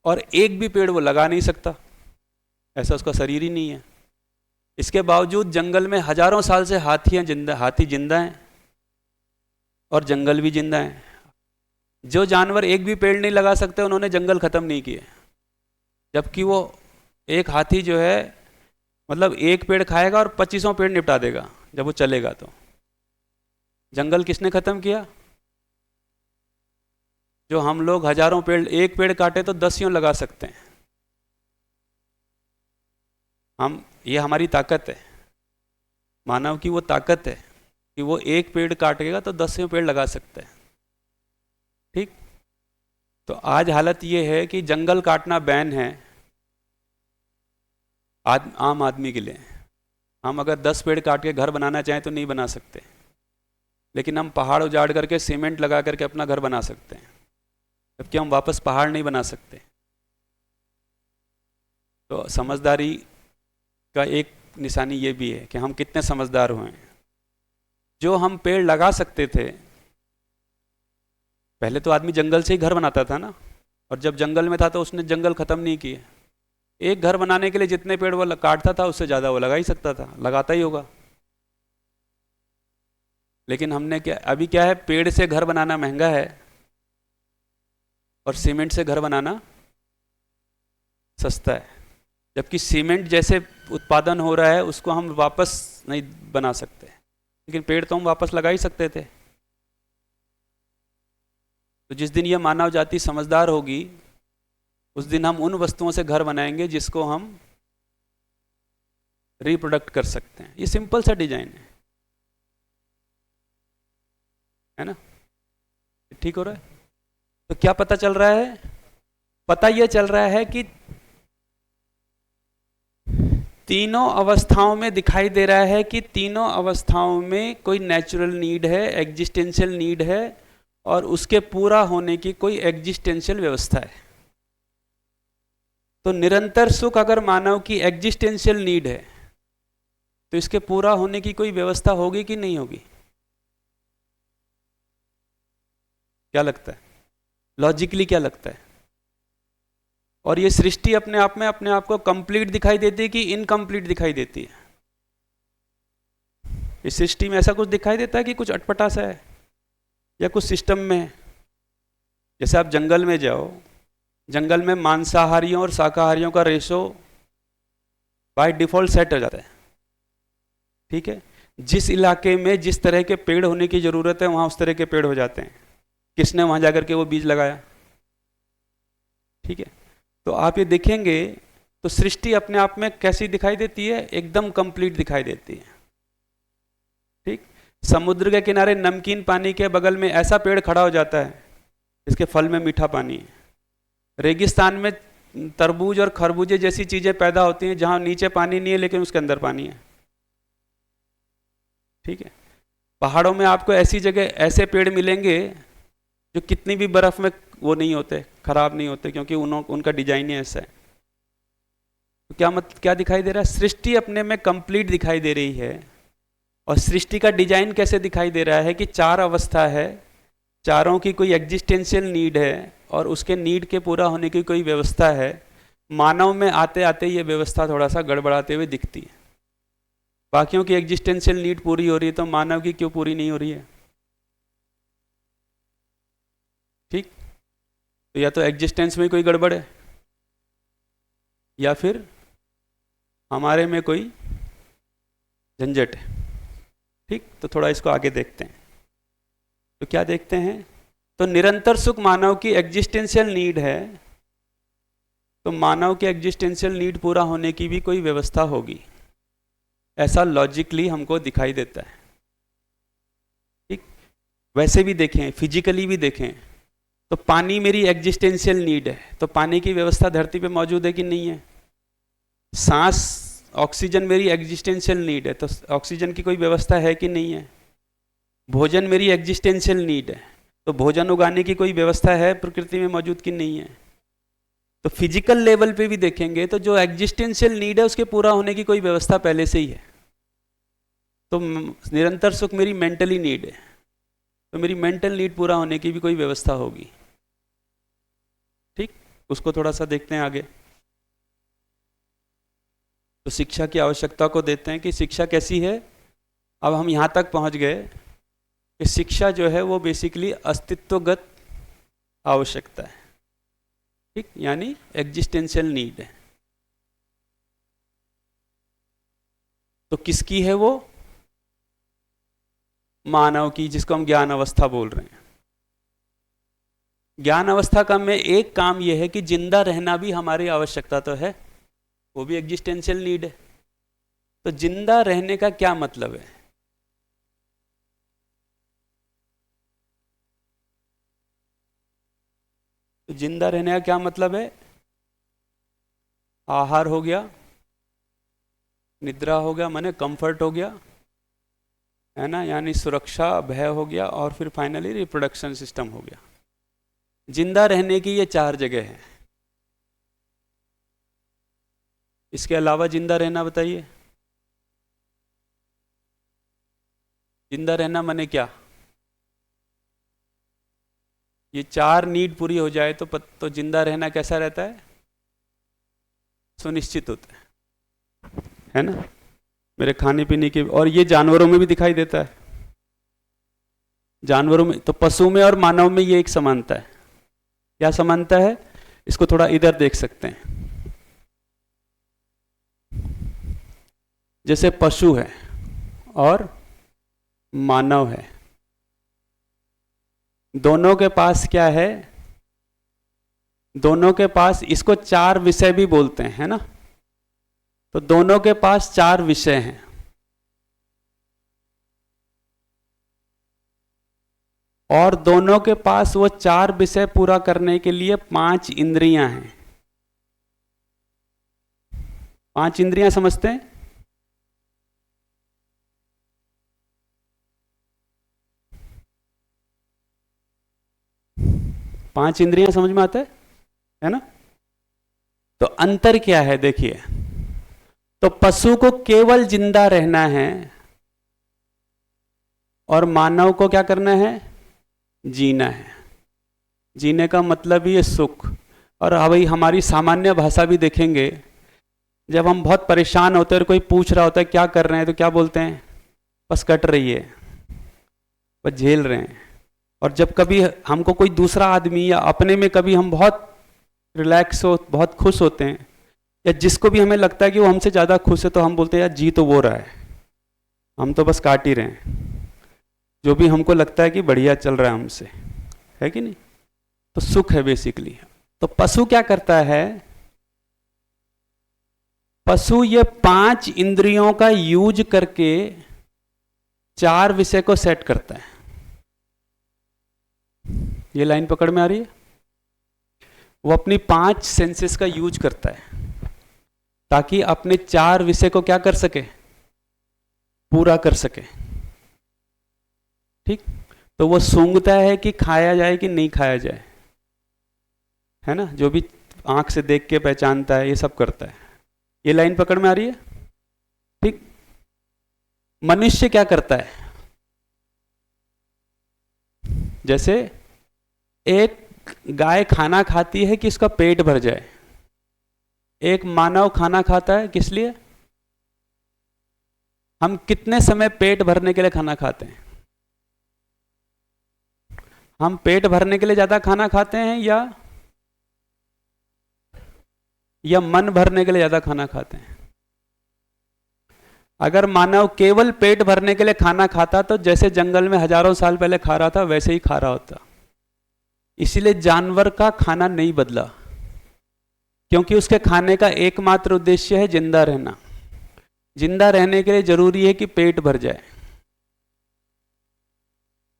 और एक भी पेड़ वो लगा नहीं सकता, ऐसा उसका शरीर ही नहीं है। इसके बावजूद जंगल में हजारों साल से हाथी जिंदा हैं और जंगल भी जिंदा है। जो जानवर एक भी पेड़ नहीं लगा सकते उन्होंने जंगल खत्म नहीं किए, जबकि वो एक हाथी जो है मतलब एक पेड़ खाएगा और 25 पेड़ निपटा देगा जब वो चलेगा। तो जंगल किसने खत्म किया? जो हम लोग हजारों पेड़, एक पेड़ काटे तो 10 लगा सकते हैं हम। ये हमारी ताकत है, मानव की वो ताकत है कि वो एक पेड़ काटेगा तो 10 पेड़ लगा सकता है। ठीक, तो आज हालत ये है कि जंगल काटना बैन है आम आदमी के लिए। हम अगर 10 पेड़ काट के घर बनाना चाहें तो नहीं बना सकते, लेकिन हम पहाड़ उजाड़ करके सीमेंट लगा करके अपना घर बना सकते हैं, जबकि हम वापस पहाड़ नहीं बना सकते। तो समझदारी का एक निशानी ये भी है कि हम कितने समझदार हुए हैं। जो हम पेड़ लगा सकते थे, पहले तो आदमी जंगल से ही घर बनाता था ना, और जब जंगल में था तो उसने जंगल खत्म नहीं किए। एक घर बनाने के लिए जितने पेड़ वो काटता था उससे ज़्यादा वो लगा ही सकता था, लगाता ही होगा। लेकिन हमने क्या, अभी क्या है, पेड़ से घर बनाना महंगा है और सीमेंट से घर बनाना सस्ता है। जबकि सीमेंट जैसे उत्पादन हो रहा है उसको हम वापस नहीं बना सकते, लेकिन पेड़ तो हम वापस लगा ही सकते थे। तो जिस दिन ये मानव जाति समझदार होगी उस दिन हम उन वस्तुओं से घर बनाएंगे जिसको हम रिप्रोडक्ट कर सकते हैं। ये सिंपल सा डिजाइन है ना? ठीक हो रहा है? तो क्या पता चल रहा है? पता ये चल रहा है कि तीनों अवस्थाओं में दिखाई दे रहा है कि तीनों अवस्थाओं में कोई नेचुरल नीड है, एग्जिस्टेंशियल नीड है, और उसके पूरा होने की कोई एग्जिस्टेंशियल व्यवस्था है। तो निरंतर सुख अगर मानव की एग्जिस्टेंशियल नीड है तो इसके पूरा होने की कोई व्यवस्था होगी कि नहीं होगी? क्या लगता है? लॉजिकली क्या लगता है? और ये सृष्टि अपने आप को कंप्लीट दिखाई देती है कि इनकम्प्लीट दिखाई देती है? इस सृष्टि में ऐसा कुछ दिखाई देता है कि कुछ अटपटा सा है या कुछ सिस्टम में है? जैसे आप जंगल में जाओ, जंगल में मांसाहारियों और शाकाहारियों का रेशो बाय डिफॉल्ट सेट हो जाता है। ठीक है, जिस इलाके में जिस तरह के पेड़ होने की जरूरत है वहां उस तरह के पेड़ हो जाते हैं। किसने वहां जाकर के वो बीज लगाया? ठीक है, तो आप ये देखेंगे तो सृष्टि अपने आप में कैसी दिखाई देती है? एकदम कंप्लीट दिखाई देती है। ठीक, समुद्र के किनारे नमकीन पानी के बगल में ऐसा पेड़ खड़ा हो जाता है जिसके फल में मीठा पानी है। रेगिस्तान में तरबूज और खरबूजे जैसी चीजें पैदा होती हैं जहां नीचे पानी नहीं है लेकिन उसके अंदर पानी है। ठीक है, पहाड़ों में आपको ऐसी जगह ऐसे पेड़ मिलेंगे जो कितनी भी बर्फ में वो नहीं होते, खराब नहीं होते, क्योंकि उनका डिजाइन ही ऐसा है। तो क्या दिखाई दे रहा है? सृष्टि अपने में कंप्लीट दिखाई दे रही है। और सृष्टि का डिजाइन कैसे दिखाई दे रहा है कि 4 अवस्था है, चारों की कोई एग्जिस्टेंशियल नीड है और उसके नीड के पूरा होने की कोई व्यवस्था है। मानव में आते आते ये व्यवस्था थोड़ा सा गड़बड़ाते हुए दिखती है। बाकियों की एग्जिस्टेंशियल नीड पूरी हो रही है तो मानव की क्यों पूरी नहीं हो रही है? ठीक, तो या तो एग्जिस्टेंस में कोई गड़बड़ है या फिर हमारे में कोई झंझट है। ठीक, तो थोड़ा इसको आगे देखते हैं। तो क्या देखते हैं? तो निरंतर सुख मानव की एग्जिस्टेंशियल नीड है, तो मानव के एग्जिस्टेंशियल नीड पूरा होने की भी कोई व्यवस्था होगी, ऐसा लॉजिकली हमको दिखाई देता है। ठीक, वैसे भी देखें, फिजिकली भी देखें, तो पानी मेरी एग्जिस्टेंशियल नीड है, तो पानी की व्यवस्था धरती पे मौजूद है कि नहीं है? सांस, ऑक्सीजन मेरी एग्जिस्टेंशियल नीड है, तो ऑक्सीजन की कोई व्यवस्था है कि नहीं है? भोजन मेरी एग्जिस्टेंशियल नीड है, तो भोजन उगाने की कोई व्यवस्था है प्रकृति में मौजूद कि नहीं है? तो फिजिकल लेवल पे भी देखेंगे तो जो एग्जिस्टेंशियल नीड है उसके पूरा होने की कोई व्यवस्था पहले से ही है। तो निरंतर सुख मेरी मेंटली नीड है, तो मेरी मेंटल नीड पूरा होने की भी कोई व्यवस्था होगी। ठीक, उसको थोड़ा सा देखते हैं आगे। तो शिक्षा की आवश्यकता को देते हैं कि शिक्षा कैसी है। अब हम यहाँ तक पहुँच गए कि शिक्षा जो है वो बेसिकली अस्तित्वगत आवश्यकता है। ठीक, यानी एग्जिस्टेंशियल नीड है। तो किसकी है वो? मानव की, जिसको हम ज्ञान अवस्था बोल रहे हैं। ज्ञान अवस्था का में एक काम यह है कि जिंदा रहना भी हमारी आवश्यकता तो है, वो भी एग्जिस्टेंशियल नीड है। तो जिंदा रहने का क्या मतलब है? तो जिंदा रहने का क्या मतलब है? आहार हो गया, निद्रा हो गया, माने कंफर्ट हो गया, है ना, यानी सुरक्षा, भय हो गया, और फिर फाइनली रिप्रोडक्शन सिस्टम हो गया। जिंदा रहने की ये 4 जगह है। इसके अलावा जिंदा रहना बताइए। जिंदा रहना माने क्या? ये 4 नीड पूरी हो जाए तो जिंदा रहना कैसा रहता है? सुनिश्चित होता है ना, मेरे खाने पीने के। और ये जानवरों में भी दिखाई देता है। जानवरों में तो पशु में और मानव में ये एक समानता है। क्या समानता है? इसको थोड़ा इधर देख सकते हैं। जैसे पशु है और मानव है, दोनों के पास क्या है? दोनों के पास, इसको 4 विषय भी बोलते हैं, है ना। तो दोनों के पास 4 विषय हैं। और दोनों के पास वो 4 विषय पूरा करने के लिए 5 इंद्रियां हैं। 5 इंद्रियां समझते हैं? पांच इंद्रियां समझ में आता है ना। तो अंतर क्या है देखिए। तो पशु को केवल जिंदा रहना है और मानव को क्या करना है? जीना है। जीने का मतलब ही है सुख। और भाई हमारी सामान्य भाषा भी देखेंगे, जब हम बहुत परेशान होते हैं और कोई पूछ रहा होता है क्या कर रहे हैं, तो क्या बोलते हैं? बस कट रही है, बस झेल रहे हैं। और जब कभी हमको कोई दूसरा आदमी या अपने में कभी हम बहुत रिलैक्स हो, बहुत खुश होते हैं, या जिसको भी हमें लगता है कि वो हमसे ज़्यादा खुश है, तो हम बोलते हैं यार जी तो वो रहा है, हम तो बस काट ही रहे हैं। जो भी हमको लगता है कि बढ़िया चल रहा है हमसे, है कि नहीं। तो सुख है बेसिकली। तो पशु क्या करता है? पशु ये 5 इंद्रियों का यूज करके 4 विषय को सेट करता है। ये लाइन पकड़ में आ रही है? वो अपनी 5 सेंसेस का यूज करता है ताकि अपने 4 विषय को क्या कर सके? पूरा कर सके। ठीक, तो वो सूंघता है कि खाया जाए कि नहीं खाया जाए, है ना, जो भी आंख से देख के पहचानता है, ये सब करता है। ये लाइन पकड़ में आ रही है? ठीक। मनुष्य क्या करता है? जैसे एक गाय खाना खाती है कि उसका पेट भर जाए, एक मानव खाना खाता है किस लिए? हम कितने समय पेट भरने के लिए खाना खाते हैं? हम पेट भरने के लिए ज्यादा खाना खाते हैं या मन भरने के लिए ज्यादा खाना खाते हैं? अगर मानव केवल पेट भरने के लिए खाना खाता तो जैसे जंगल में हजारों साल पहले खा रहा था वैसे ही खा रहा होता। इसीलिए जानवर का खाना नहीं बदला, क्योंकि उसके खाने का एकमात्र उद्देश्य है जिंदा रहना। जिंदा रहने के लिए जरूरी है कि पेट भर जाए।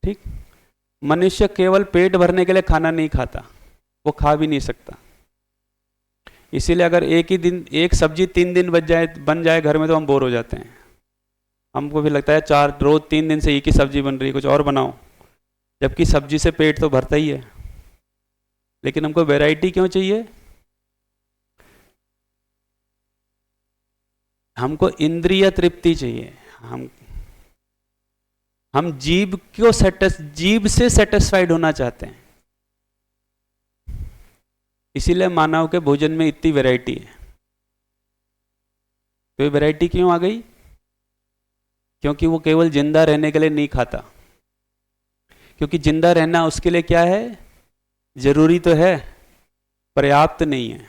ठीक। मनुष्य केवल पेट भरने के लिए खाना नहीं खाता, वो खा भी नहीं सकता। इसीलिए अगर एक ही दिन एक सब्जी 3 दिन बन जाए घर में तो हम बोर हो जाते हैं। हमको भी लगता है रोज 3 दिन से एक ही सब्जी बन रही है, कुछ और बनाओ, जबकि सब्जी से पेट तो भरता ही है। लेकिन हमको वैरायटी क्यों चाहिए? हमको इंद्रिय तृप्ति चाहिए। हम जीभ से सेटिस्फाइड होना चाहते हैं। इसीलिए मानव के भोजन में इतनी वैरायटी है। तो ये वैरायटी क्यों आ गई? क्योंकि वो केवल जिंदा रहने के लिए नहीं खाता। क्योंकि जिंदा रहना उसके लिए क्या है? जरूरी तो है, पर्याप्त नहीं है।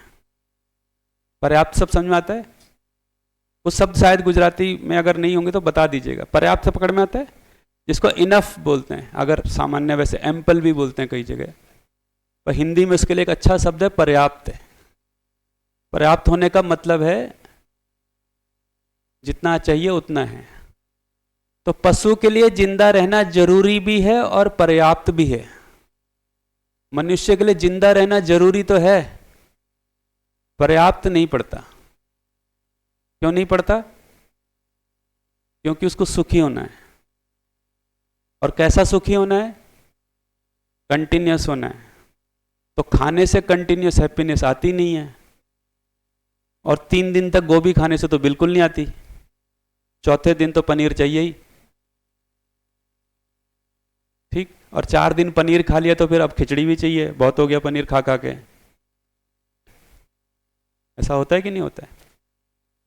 पर्याप्त सब समझ में आता है? उस शब्द शायद गुजराती में अगर नहीं होंगे तो बता दीजिएगा। पर्याप्त पकड़ में आता है? जिसको इनफ बोलते हैं, अगर सामान्य वैसे एम्पल भी बोलते हैं कई जगह, पर हिंदी में उसके लिए एक अच्छा शब्द है पर्याप्त है। पर्याप्त होने का मतलब है जितना चाहिए उतना है। तो पशु के लिए जिंदा रहना जरूरी भी है और पर्याप्त भी है। मनुष्य के लिए जिंदा रहना जरूरी तो है, पर्याप्त नहीं पड़ता। क्यों नहीं पड़ता? क्योंकि उसको सुखी होना है। और कैसा सुखी होना है? कंटिन्यूअस होना है। तो खाने से कंटिन्यूअस हैप्पीनेस आती नहीं है। और 3 दिन तक गोभी खाने से तो बिल्कुल नहीं आती। चौथे दिन तो पनीर चाहिए ही। ठीक। और 4 दिन पनीर खा लिया तो फिर अब खिचड़ी भी चाहिए, बहुत हो गया पनीर खा खा के। ऐसा होता है कि नहीं होता है?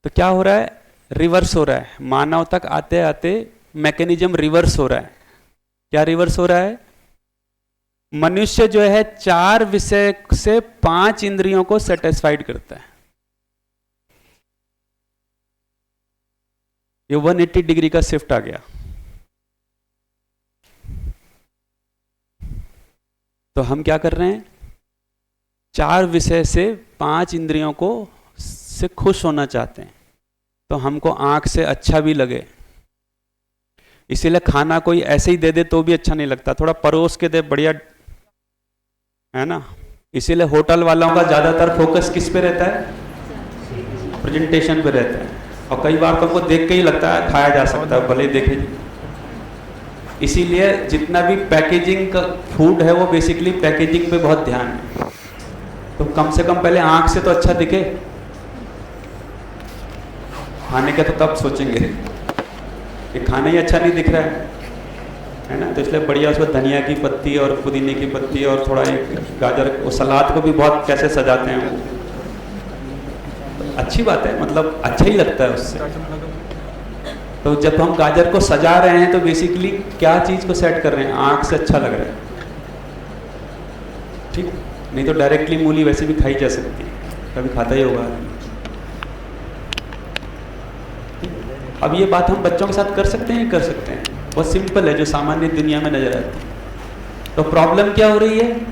तो क्या हो रहा है? रिवर्स हो रहा है। मानव तक आते आते मैकेनिज्म रिवर्स हो रहा है। क्या रिवर्स हो रहा है? मनुष्य जो है 4 विषय से 5 इंद्रियों को सेटिस्फाइड करता है। ये 180 डिग्री का शिफ्ट आ गया। तो हम क्या कर रहे हैं? 4 विषय से 5 इंद्रियों को से खुश होना चाहते हैं। तो हमको आंख से अच्छा भी लगे, इसीलिए खाना कोई ऐसे ही दे दे तो भी अच्छा नहीं लगता, थोड़ा परोस के दे, बढ़िया, है ना। इसीलिए होटल वालों का ज्यादातर फोकस किस पे रहता है? प्रेजेंटेशन पे रहता है। और कई बार तो हमको देख के ही लगता है खाया जा सकता है, भले देखे। इसीलिए जितना भी पैकेजिंग का फूड है वो बेसिकली पैकेजिंग पे बहुत ध्यान है। तो कम से कम पहले आंख से तो अच्छा दिखे, खाने का तो तब सोचेंगे कि खाना ही अच्छा नहीं दिख रहा है ना। तो इसलिए बढ़िया उसमें धनिया की पत्ती और पुदीने की पत्ती और थोड़ा एक गाजर, और सलाद को भी बहुत कैसे सजाते हैं वो, अच्छी बात है, मतलब अच्छा ही लगता है उससे। तो जब हम गाजर को सजा रहे हैं तो बेसिकली क्या चीज़ को सेट कर रहे हैं? आँख से अच्छा लग रहा है। ठीक। नहीं तो डायरेक्टली मूली वैसे भी खाई जा सकती है, कभी खाता ही होगा। अब ये बात हम बच्चों के साथ कर सकते हैं? कर सकते हैं। बहुत सिंपल है, जो सामान्य दुनिया में नजर आती है। तो प्रॉब्लम क्या हो रही है?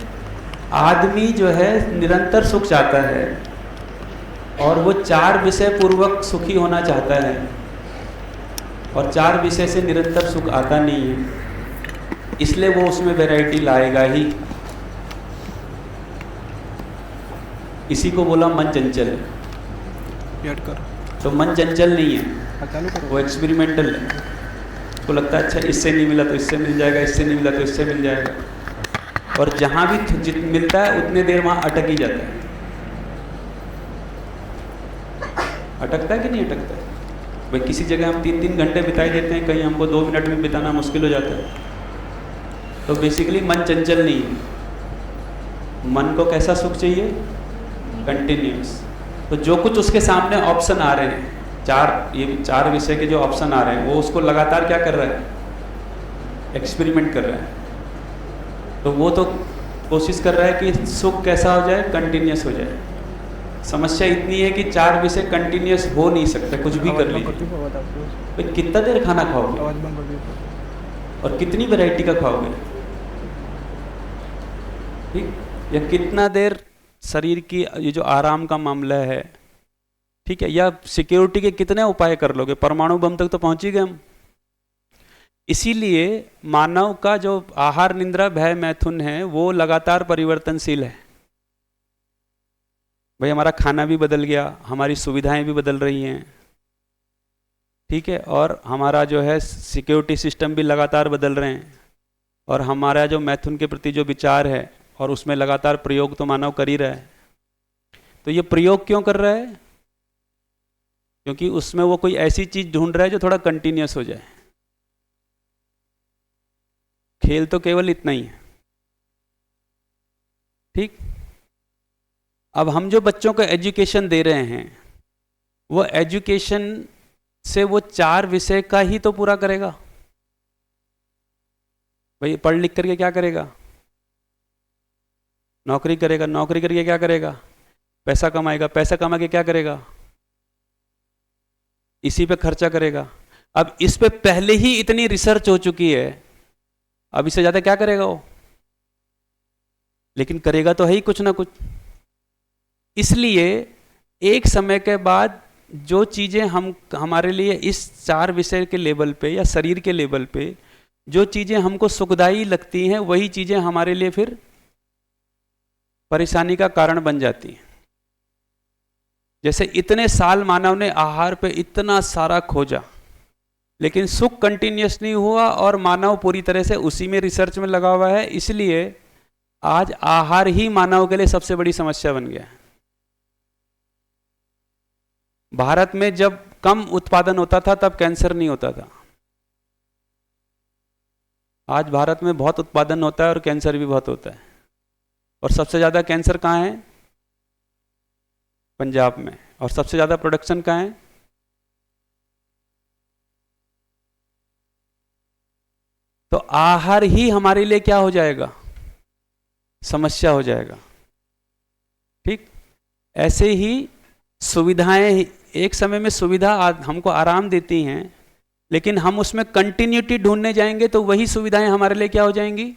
आदमी जो है निरंतर सुख चाहता है और वो 4 विषय पूर्वक सुखी होना चाहता है, और 4 विषय से निरंतर सुख आता नहीं है। इसलिए वो उसमें वैरायटी लाएगा ही। इसी को बोला मन चंचल है। तो मन चंचल नहीं है, वो एक्सपेरिमेंटल है। उसको लगता है अच्छा इससे नहीं मिला तो इससे मिल जाएगा, इससे नहीं मिला तो इससे मिल जाएगा, और जहाँ भी मिलता है उतने देर वहाँ अटक ही जाता है। अटकता है कि नहीं अटकता है? भाई किसी जगह हम 3-3 घंटे बिताई देते हैं, कहीं हमको 2 मिनट में बिताना मुश्किल हो जाता है। तो बेसिकली मन चंचल नहीं है। मन को कैसा सुख चाहिए? कंटिन्यूस। तो जो कुछ उसके सामने ऑप्शन आ रहे हैं, ये चार विषय के जो ऑप्शन आ रहे हैं, वो उसको लगातार क्या कर रहा है? एक्सपेरिमेंट कर रहा है। तो वो तो कोशिश कर रहा है कि सुख कैसा हो जाए? कंटिन्यूस हो जाए। समस्या इतनी है कि 4 विषय कंटिन्यूस हो नहीं सकते, कुछ भी कर लीजिए। भाई कितना देर खाना खाओगे और कितनी वैरायटी का खाओगे? ठीक, या कितना देर शरीर की ये जो आराम का मामला है, ठीक है, या सिक्योरिटी के कितने उपाय कर लोगे? परमाणु बम तक तो पहुंच ही गए हम। इसीलिए मानव का जो आहार, निद्रा, भय, मैथुन है वो लगातार परिवर्तनशील है। भाई हमारा खाना भी बदल गया, हमारी सुविधाएं भी बदल रही हैं, ठीक है, और हमारा जो है सिक्योरिटी सिस्टम भी लगातार बदल रहे हैं, और हमारा जो मैथुन के प्रति जो विचार है और उसमें लगातार प्रयोग तो मानव कर ही रहा है। तो ये प्रयोग क्यों कर रहा है? क्योंकि उसमें वो कोई ऐसी चीज ढूंढ रहा है जो थोड़ा कंटिन्यूस हो जाए। खेल तो केवल इतना ही है, ठीक। अब हम जो बच्चों को एजुकेशन दे रहे हैं, वो एजुकेशन से वो 4 विषय का ही तो पूरा करेगा। भाई पढ़ लिख करके क्या करेगा? नौकरी करेगा, नौकरी करके क्या करेगा? पैसा कमाएगा, पैसा कमा के क्या करेगा? इसी पे खर्चा करेगा। अब इस पे पहले ही इतनी रिसर्च हो चुकी है, अब इससे ज्यादा क्या करेगा वो? लेकिन करेगा तो है ही कुछ ना कुछ। इसलिए एक समय के बाद जो चीजें हमारे लिए इस 4 विषय के लेवल पे या शरीर के लेवल पे जो चीजें हमको सुखदायी लगती हैं, वही चीजें हमारे लिए फिर परेशानी का कारण बन जाती हैं। जैसे इतने साल मानव ने आहार पे इतना सारा खोजा, लेकिन सुख कंटिन्यूस नहीं हुआ, और मानव पूरी तरह से उसी में रिसर्च में लगा हुआ है। इसलिए आज आहार ही मानव के लिए सबसे बड़ी समस्या बन गया है। भारत में जब कम उत्पादन होता था तब कैंसर नहीं होता था। आज भारत में बहुत उत्पादन होता है और कैंसर भी बहुत होता है, और सबसे ज्यादा कैंसर कहाँ है? पंजाब में। और सबसे ज्यादा प्रोडक्शन कहाँ है? तो आहार ही हमारे लिए क्या हो जाएगा? समस्या हो जाएगा, ठीक। ऐसे ही सुविधाएं, एक समय में सुविधा हमको आराम देती हैं, लेकिन हम उसमें कंटिन्यूटी ढूंढने जाएंगे तो वही सुविधाएं हमारे लिए क्या हो जाएंगी?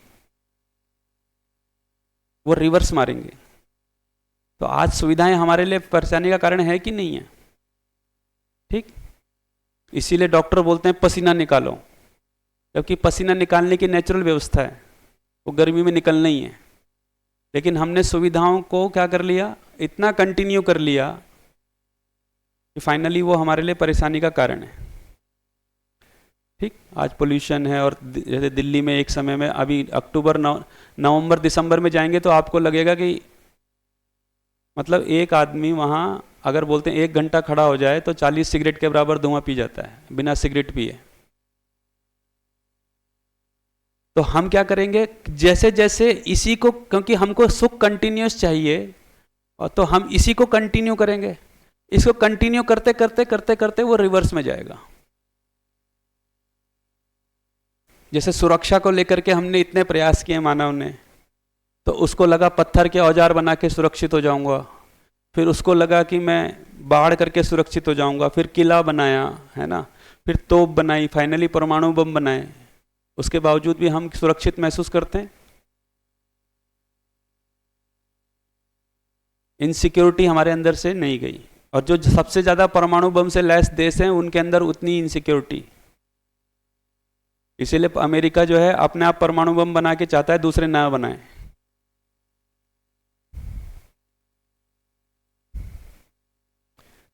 वो रिवर्स मारेंगे। तो आज सुविधाएं हमारे लिए परेशानी का कारण है कि नहीं है? ठीक। इसीलिए डॉक्टर बोलते हैं पसीना निकालो, जबकि पसीना निकालने की नेचुरल व्यवस्था है, वो गर्मी में निकलना ही है। लेकिन हमने सुविधाओं को क्या कर लिया? इतना कंटिन्यू कर लिया कि फाइनली वो हमारे लिए परेशानी का कारण है, ठीक। आज पोल्यूशन है, और जैसे दिल्ली में एक समय में, अभी अक्टूबर, नवंबर, दिसंबर में जाएंगे तो आपको लगेगा कि मतलब एक आदमी वहाँ अगर बोलते हैं 1 घंटा खड़ा हो जाए तो 40 सिगरेट के बराबर धुआं पी जाता है बिना सिगरेट पिए। तो हम क्या करेंगे? जैसे जैसे इसी को, क्योंकि हमको सुख कंटिन्यूस चाहिए, और तो हम इसी को कंटिन्यू करेंगे। इसको कंटिन्यू करते करते करते करते वो रिवर्स में जाएगा। जैसे सुरक्षा को लेकर के हमने इतने प्रयास किए मानव ने, तो उसको लगा पत्थर के औजार बना के सुरक्षित हो जाऊंगा, फिर उसको लगा कि मैं बाढ़ करके सुरक्षित हो जाऊंगा, फिर किला बनाया, है ना, फिर तोप बनाई, फाइनली परमाणु बम बनाए। उसके बावजूद भी हम सुरक्षित महसूस करते हैं। इनसिक्योरिटी हमारे अंदर से नहीं गई, और जो सबसे ज्यादा परमाणु बम से लैस देश हैं उनके अंदर उतनी इनसिक्योरिटी। इसीलिए अमेरिका जो है अपने आप परमाणु बम बना के चाहता है दूसरे ना बनाए।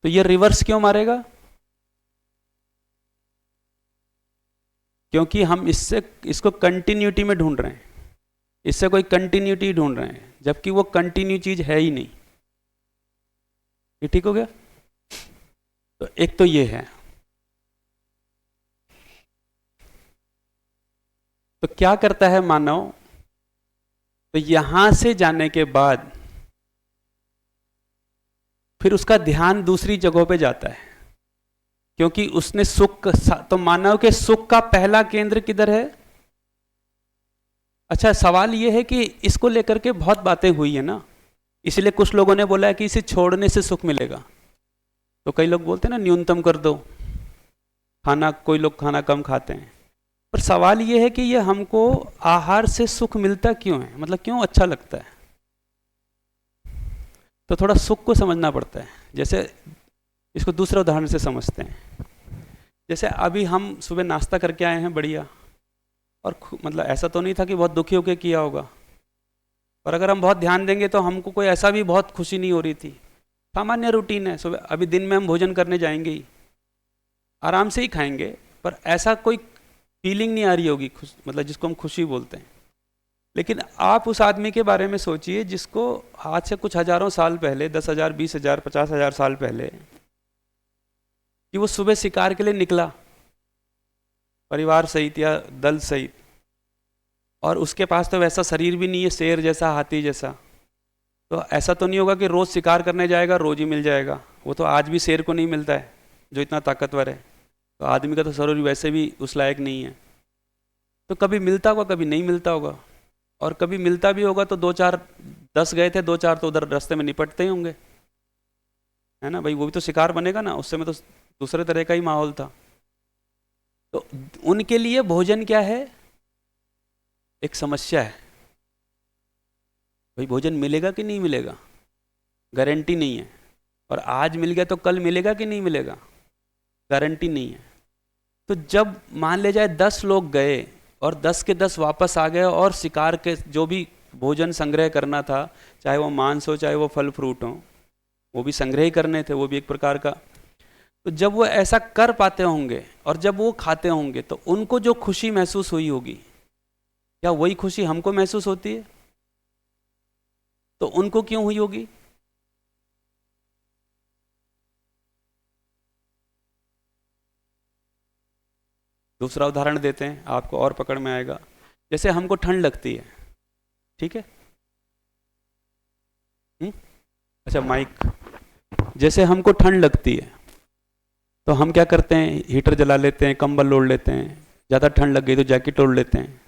तो ये रिवर्स क्यों मारेगा? क्योंकि हम इसको कंटिन्यूटी में ढूंढ रहे हैं, इससे कोई कंटिन्यूटी ढूंढ रहे हैं, जबकि वो कंटिन्यू चीज है ही नहीं। ये ठीक हो गया? तो एक तो ये है। तो क्या करता है मानव? तो यहां से जाने के बाद फिर उसका ध्यान दूसरी जगहों पे जाता है, क्योंकि उसने सुख, तो मानव के सुख का पहला केंद्र किधर है? अच्छा, सवाल यह है कि इसको लेकर के बहुत बातें हुई है ना, इसलिए कुछ लोगों ने बोला है कि इसे छोड़ने से सुख मिलेगा। तो कई लोग बोलते हैं ना न्यूनतम कर दो खाना, कोई लोग खाना कम खाते हैं। पर सवाल यह है कि ये हमको आहार से सुख मिलता क्यों है, मतलब क्यों अच्छा लगता है? तो थोड़ा सुख को समझना पड़ता है। जैसे इसको दूसरे उदाहरण से समझते हैं। जैसे अभी हम सुबह नाश्ता करके आए हैं बढ़िया, और मतलब ऐसा तो नहीं था कि बहुत दुखी होकर किया होगा, और अगर हम बहुत ध्यान देंगे तो हमको कोई ऐसा भी बहुत खुशी नहीं हो रही थी। सामान्य रूटीन है, सुबह अभी दिन में हम भोजन करने जाएंगे ही, आराम से ही खाएंगे, पर ऐसा कोई फीलिंग नहीं आ रही होगी मतलब जिसको हम खुशी बोलते हैं। लेकिन आप उस आदमी के बारे में सोचिए जिसको आज से कुछ हजारों साल पहले, 10,000, 20,000, 50,000 साल पहले, कि वो सुबह शिकार के लिए निकला परिवार सहित या दल सहित, और उसके पास तो वैसा शरीर भी नहीं है शेर जैसा, हाथी जैसा। तो ऐसा तो नहीं होगा कि रोज शिकार करने जाएगा रोज ही मिल जाएगा। वो तो आज भी शेर को नहीं मिलता है जो इतना ताकतवर है। तो आदमी का तो शरीर वैसे भी उस लायक नहीं है। तो कभी मिलता होगा, कभी नहीं मिलता होगा, और कभी मिलता भी होगा तो 2-4, 10 गए थे, 2-4 तो उधर रास्ते में निपटते ही होंगे, है ना भाई? वो भी तो शिकार बनेगा ना, उस समय तो दूसरे तरह का ही माहौल था। तो उनके लिए भोजन क्या है? एक समस्या है। भाई भोजन मिलेगा कि नहीं मिलेगा, गारंटी नहीं है। और आज मिल गया तो कल मिलेगा कि नहीं मिलेगा, गारंटी नहीं है। तो जब मान ले जाए 10 लोग गए और 10 के 10 वापस आ गए, और शिकार के जो भी भोजन संग्रह करना था, चाहे वो मांस हो चाहे वो फल फ्रूट हो, वो भी संग्रह ही करने थे, वो भी एक प्रकार का। तो जब वो ऐसा कर पाते होंगे और जब वो खाते होंगे तो उनको जो खुशी महसूस हुई होगी, क्या वही खुशी हमको महसूस होती है? तो उनको क्यों हुई होगी? दूसरा उदाहरण देते हैं, आपको और पकड़ में आएगा। जैसे हमको ठंड लगती है, ठीक है? अच्छा माइक। जैसे हमको ठंड लगती है तो हम क्या करते हैं? हीटर जला लेते हैं, कंबल ओढ़ लेते हैं, ज़्यादा ठंड लग गई तो जैकेट ओढ़ लेते हैं।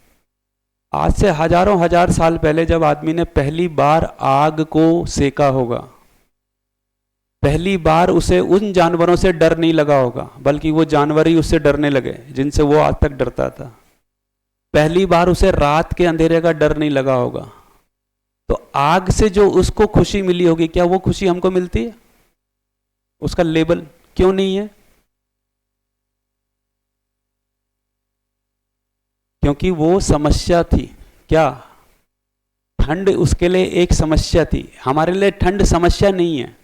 आज से हजारों हजार साल पहले जब आदमी ने पहली बार आग को सेका होगा, पहली बार उसे उन जानवरों से डर नहीं लगा होगा, बल्कि वो जानवर ही उससे डरने लगे जिनसे वो आज तक डरता था। पहली बार उसे रात के अंधेरे का डर नहीं लगा होगा। तो आग से जो उसको खुशी मिली होगी, क्या वो खुशी हमको मिलती है? उसका लेबल क्यों नहीं है? क्योंकि वो समस्या थी। क्या? ठंड उसके लिए एक समस्या थी। हमारे लिए ठंड समस्या नहीं है।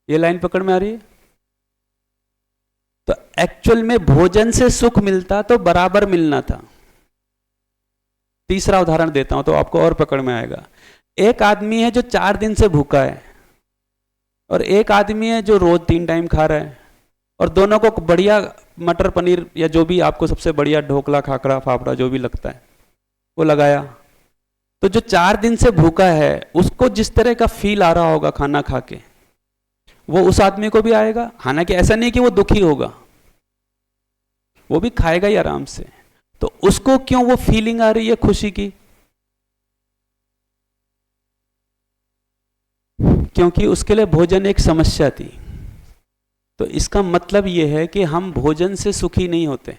ये लाइन पकड़ में आ रही है? तो एक्चुअल में भोजन से सुख मिलता तो बराबर मिलना था। तीसरा उदाहरण देता हूं तो आपको और पकड़ में आएगा। एक आदमी है जो 4 दिन से भूखा है, और एक आदमी है जो रोज 3 टाइम खा रहा है, और दोनों को बढ़िया मटर पनीर या जो भी आपको सबसे बढ़िया ढोकला, खाकरा, फाफड़ा जो भी लगता है वो लगाया। तो जो 4 दिन से भूखा है उसको जिस तरह का फील आ रहा होगा खाना खा के, वो उस आदमी को भी आएगा। हालांकि ऐसा नहीं कि वो दुखी होगा, वो भी खाएगा ही आराम से। तो उसको क्यों वो फीलिंग आ रही है खुशी की? क्योंकि उसके लिए भोजन एक समस्या थी। तो इसका मतलब यह है कि हम भोजन से सुखी नहीं होते,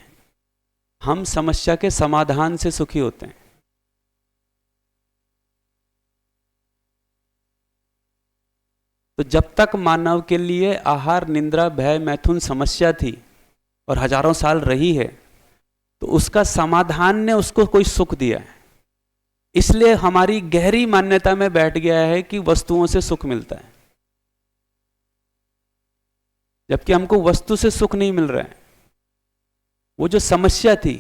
हम समस्या के समाधान से सुखी होते हैं। तो जब तक मानव के लिए आहार, निद्रा, भय, मैथुन समस्या थी और हजारों साल रही है, तो उसका समाधान ने उसको कोई सुख दिया है। इसलिए हमारी गहरी मान्यता में बैठ गया है कि वस्तुओं से सुख मिलता है, जबकि हमको वस्तु से सुख नहीं मिल रहा है। वो जो समस्या थी,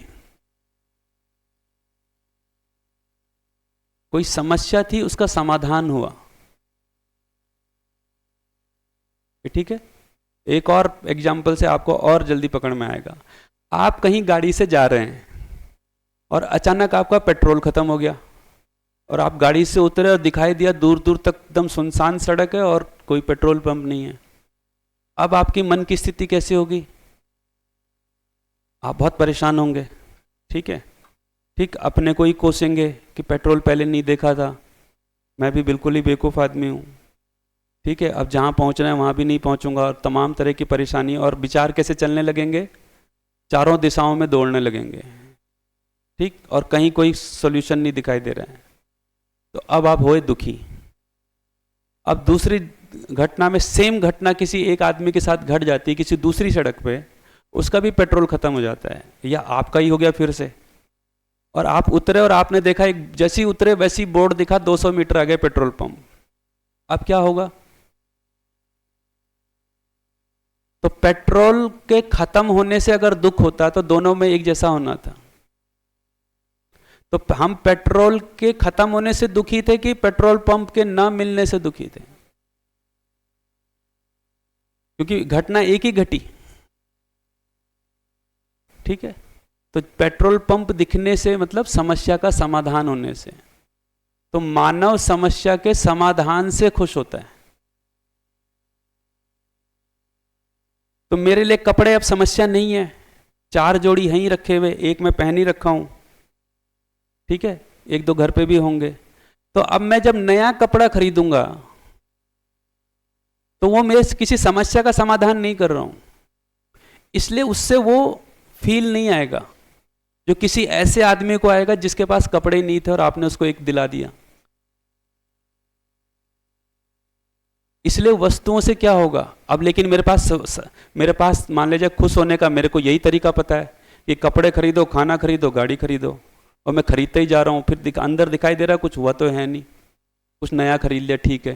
कोई समस्या थी, उसका समाधान हुआ। ठीक है, एक और एग्जाम्पल से आपको और जल्दी पकड़ में आएगा। आप कहीं गाड़ी से जा रहे हैं और अचानक आपका पेट्रोल खत्म हो गया और आप गाड़ी से उतरे और दिखाई दिया दूर दूर तक एकदम सुनसान सड़क है और कोई पेट्रोल पंप नहीं है। अब आपकी मन की स्थिति कैसी होगी? आप बहुत परेशान होंगे। ठीक है, ठीक अपने को ही कोसेंगे कि पेट्रोल पहले नहीं देखा था, मैं भी बिल्कुल ही बेवकूफ़ आदमी हूँ। ठीक है, अब जहाँ पहुँचना है वहाँ भी नहीं पहुँचूंगा और तमाम तरह की परेशानी और विचार कैसे चलने लगेंगे? चारों दिशाओं में दौड़ने लगेंगे। ठीक, और कहीं कोई सोल्यूशन नहीं दिखाई दे रहा है। तो अब आप होए दुखी। अब दूसरी घटना में सेम घटना किसी एक आदमी के साथ घट जाती है किसी दूसरी सड़क पे, उसका भी पेट्रोल खत्म हो जाता है या आपका ही हो गया फिर से, और आप उतरे और आपने देखा एक जैसी उतरे वैसी बोर्ड दिखा 200 मीटर आगे पेट्रोल पंप। अब क्या होगा? तो पेट्रोल के खत्म होने से अगर दुख होता तो दोनों में एक जैसा होना था। तो हम पेट्रोल के खत्म होने से दुखी थे कि पेट्रोल पंप के न मिलने से दुखी थे? क्योंकि घटना एक ही घटी। ठीक है, तो पेट्रोल पंप दिखने से मतलब समस्या का समाधान होने से। तो मानव समस्या के समाधान से खुश होता है। तो मेरे लिए कपड़े अब समस्या नहीं है, 4 जोड़ी यहीं रखे हुए, एक मैं पहन ही रखा हूं। ठीक है, 1-2 घर पे भी होंगे। तो अब मैं जब नया कपड़ा खरीदूंगा तो वो मेरे किसी समस्या का समाधान नहीं कर रहा हूं, इसलिए उससे वो फील नहीं आएगा जो किसी ऐसे आदमी को आएगा जिसके पास कपड़े नहीं थे और आपने उसको एक दिला दिया। इसलिए वस्तुओं से क्या होगा अब, लेकिन मेरे पास मान लीजिए खुश होने का मेरे को यही तरीका पता है कि कपड़े खरीदो, खाना खरीदो, गाड़ी खरीदो, और मैं खरीदते ही जा रहा हूं। फिर अंदर दिखाई दे रहा कुछ हुआ तो है नहीं, कुछ नया खरीद लिया, ठीक है,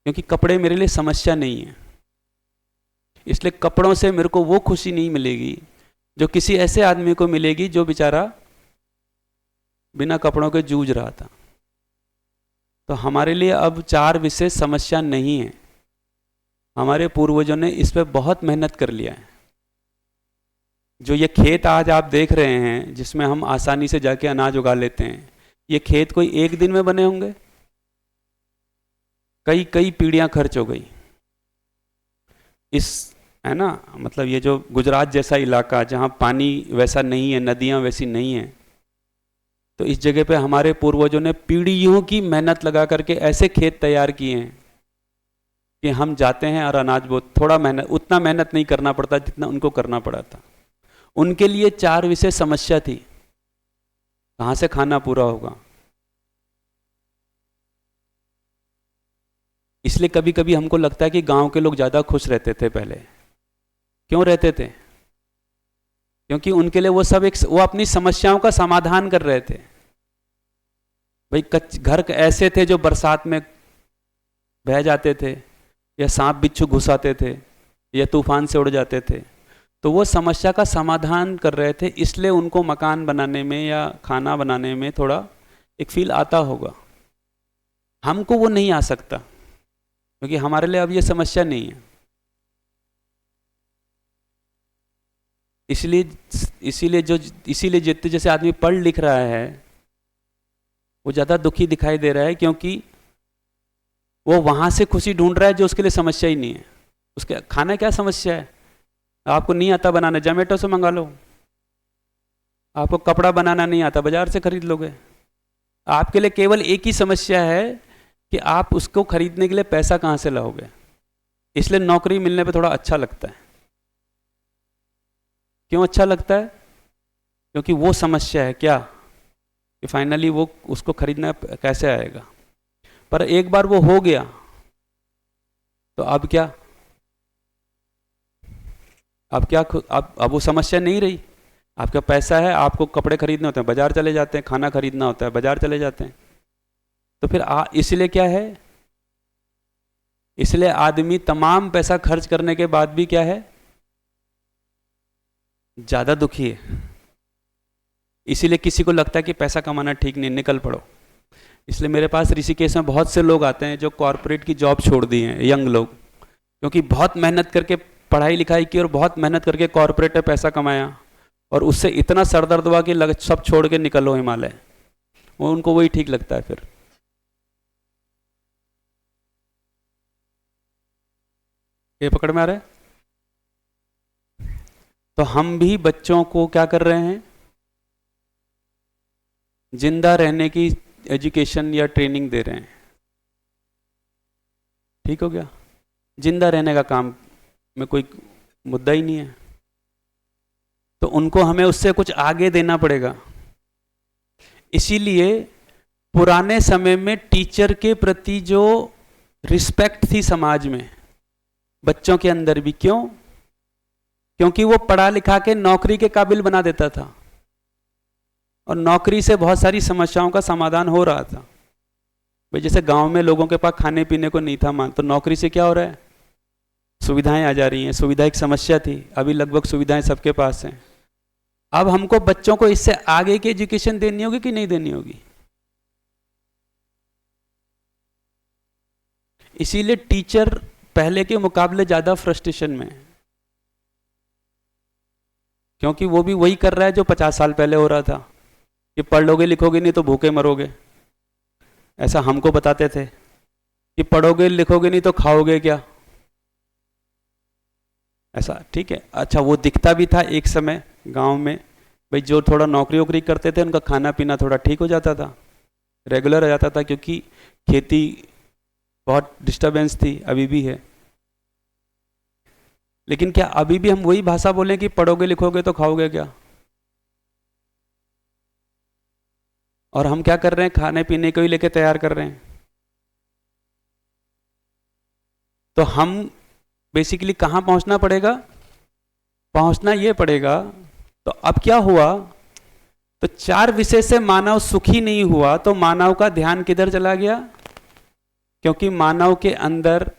क्योंकि कपड़े मेरे लिए समस्या नहीं है। इसलिए कपड़ों से मेरे को वो खुशी नहीं मिलेगी जो किसी ऐसे आदमी को मिलेगी जो बेचारा बिना कपड़ों के जूझ रहा था। तो हमारे लिए अब 4 विशेष समस्या नहीं है, हमारे पूर्वजों ने इस पर बहुत मेहनत कर लिया है। जो ये खेत आज आप देख रहे हैं जिसमें हम आसानी से जाके अनाज उगा लेते हैं, ये खेत कोई एक दिन में बने होंगे? कई कई पीढ़ियां खर्च हो गई। इस है ना, मतलब ये जो गुजरात जैसा इलाका जहाँ पानी वैसा नहीं है, नदियाँ वैसी नहीं है, तो इस जगह पे हमारे पूर्वजों ने पीढ़ियों की मेहनत लगा करके ऐसे खेत तैयार किए हैं कि हम जाते हैं और अनाज बहुत थोड़ा मेहनत, उतना मेहनत नहीं करना पड़ता जितना उनको करना पड़ा था। उनके लिए 4 विशेष समस्या थी, कहाँ से खाना पूरा होगा। इसलिए कभी कभी हमको लगता है कि गांव के लोग ज़्यादा खुश रहते थे पहले। क्यों रहते थे? क्योंकि उनके लिए वो सब वो अपनी समस्याओं का समाधान कर रहे थे। भाई घर ऐसे थे जो बरसात में बह जाते थे, या सांप बिच्छू घुस आते थे, या तूफान से उड़ जाते थे, तो वो समस्या का समाधान कर रहे थे। इसलिए उनको मकान बनाने में या खाना बनाने में थोड़ा एक फील आता होगा। हमको वो नहीं आ सकता क्योंकि हमारे लिए अब ये समस्या नहीं है। इसीलिए जितने जैसे आदमी पढ़ लिख रहा है वो ज़्यादा दुखी दिखाई दे रहा है, क्योंकि वो वहाँ से खुशी ढूंढ रहा है जो उसके लिए समस्या ही नहीं है। उसके खाना क्या समस्या है? आपको नहीं आता बनाना, जोमेटो से मंगा लो। आपको कपड़ा बनाना नहीं आता, बाजार से खरीद लोगे। आपके लिए केवल एक ही समस्या है कि आप उसको खरीदने के लिए पैसा कहाँ से लाओगे। इसलिए नौकरी मिलने पे थोड़ा अच्छा लगता है। क्यों अच्छा लगता है? क्योंकि वो समस्या है क्या कि फाइनली वो उसको खरीदना कैसे आएगा। पर एक बार वो हो गया तो अब क्या, अब वो समस्या नहीं रही। आपका पैसा है, आपको कपड़े खरीदने होते हैं बाजार चले जाते हैं, खाना खरीदना होता है बाजार चले जाते हैं। तो फिर इसलिए क्या है, इसलिए आदमी तमाम पैसा खर्च करने के बाद भी क्या है, ज़्यादा दुखी है, इसीलिए किसी को लगता है कि पैसा कमाना ठीक नहीं, निकल पड़ो। इसलिए मेरे पास ऋषिकेश में बहुत से लोग आते हैं जो कॉरपोरेट की जॉब छोड़ दिए हैं, यंग लोग, क्योंकि बहुत मेहनत करके पढ़ाई लिखाई की और बहुत मेहनत करके कॉरपोरेट में पैसा कमाया और उससे इतना सर दर्द हुआ कि सब छोड़ के निकलो हिमालय। वो उनको वही ठीक लगता है। फिर ये पकड़ में आ रहा है? तो हम भी बच्चों को क्या कर रहे हैं, जिंदा रहने की एजुकेशन या ट्रेनिंग दे रहे हैं। ठीक हो गया? जिंदा रहने का काम में कोई मुद्दा ही नहीं है, तो उनको हमें उससे कुछ आगे देना पड़ेगा। इसीलिए पुराने समय में टीचर के प्रति जो रिस्पेक्ट थी समाज में, बच्चों के अंदर भी, क्यों? क्योंकि वो पढ़ा लिखा के नौकरी के काबिल बना देता था और नौकरी से बहुत सारी समस्याओं का समाधान हो रहा था। भाई जैसे गांव में लोगों के पास खाने पीने को नहीं था मान, तो नौकरी से क्या हो रहा है, सुविधाएं आ जा रही हैं। सुविधा एक समस्या थी, अभी लगभग सुविधाएं सबके पास हैं। अब हमको बच्चों को इससे आगे की एजुकेशन देनी होगी कि नहीं देनी होगी? इसीलिए टीचर पहले के मुकाबले ज्यादा फ्रस्ट्रेशन में है, क्योंकि वो भी वही कर रहा है जो 50 साल पहले हो रहा था कि पढ़ लोगे लिखोगे नहीं तो भूखे मरोगे। ऐसा हमको बताते थे कि पढ़ोगे लिखोगे नहीं तो खाओगे क्या, ऐसा। ठीक है, अच्छा वो दिखता भी था एक समय गांव में, भाई जो थोड़ा नौकरी वोकरी करते थे उनका खाना पीना थोड़ा ठीक हो जाता था, रेगुलर हो जाता था, क्योंकि खेती बहुत डिस्टरबेंस थी, अभी भी है। लेकिन क्या अभी भी हम वही भाषा बोलें कि पढ़ोगे लिखोगे तो खाओगे क्या? और हम क्या कर रहे हैं, खाने पीने को ही लेके तैयार कर रहे हैं। तो हम बेसिकली कहां पहुंचना पड़ेगा? पहुंचना ये पड़ेगा। तो अब क्या हुआ, तो 4 विषय से मानव सुखी नहीं हुआ, तो मानव का ध्यान किधर चला गया? क्योंकि मानव के अंदर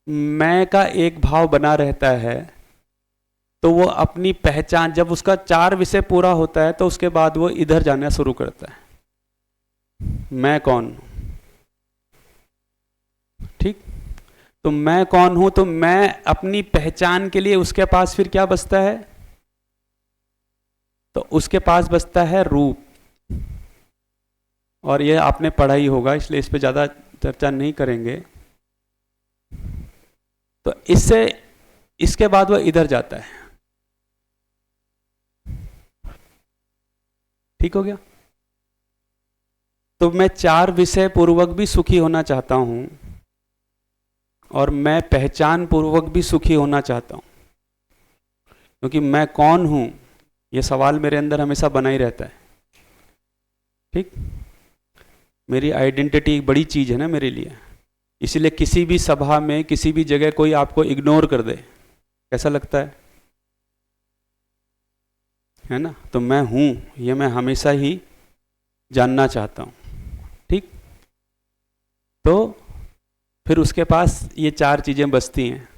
मैं का एक भाव बना रहता है, तो वो अपनी पहचान, जब उसका 4 विषय पूरा होता है तो उसके बाद वो इधर जाना शुरू करता है, मैं कौन हूं। ठीक, तो मैं कौन हूं, तो मैं अपनी पहचान के लिए उसके पास फिर क्या बचता है? तो उसके पास बचता है रूप। और ये आपने पढ़ा ही होगा, इसलिए इस पे ज्यादा चर्चा नहीं करेंगे। तो इससे इसके बाद वह इधर जाता है। ठीक हो गया? तो मैं 4 विषय पूर्वक भी सुखी होना चाहता हूं और मैं पहचान पूर्वक भी सुखी होना चाहता हूं, क्योंकि मैं कौन हूं यह सवाल मेरे अंदर हमेशा बना ही रहता है। ठीक, मेरी आइडेंटिटी एक बड़ी चीज है ना मेरे लिए। इसीलिए किसी भी सभा में, किसी भी जगह कोई आपको इग्नोर कर दे, कैसा लगता है ना? तो मैं हूं ये मैं हमेशा ही जानना चाहता हूं। ठीक, तो फिर उसके पास ये 4 चीजें बचती हैं।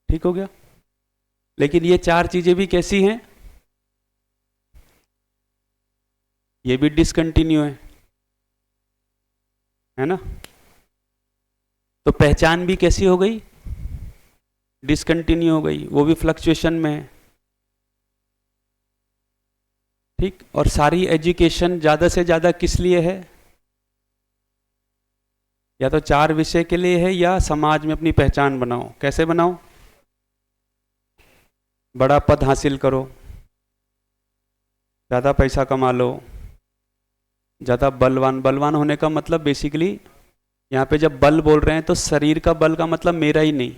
ठीक हो गया? लेकिन ये 4 चीजें भी कैसी हैं? ये भी डिसकंटिन्यू है ना? तो पहचान भी कैसी हो गई? डिसकंटिन्यू हो गई, वो भी फ्लक्चुएशन में है। ठीक, और सारी एजुकेशन ज्यादा से ज्यादा किस लिए है? या तो 4 विषय के लिए है, या समाज में अपनी पहचान बनाओ। कैसे बनाओ? बड़ा पद हासिल करो, ज्यादा पैसा कमा लो, ज्यादा बलवान होने का मतलब बेसिकली यहाँ पे जब बल बोल रहे हैं तो शरीर का बल का मतलब मेरा ही नहीं।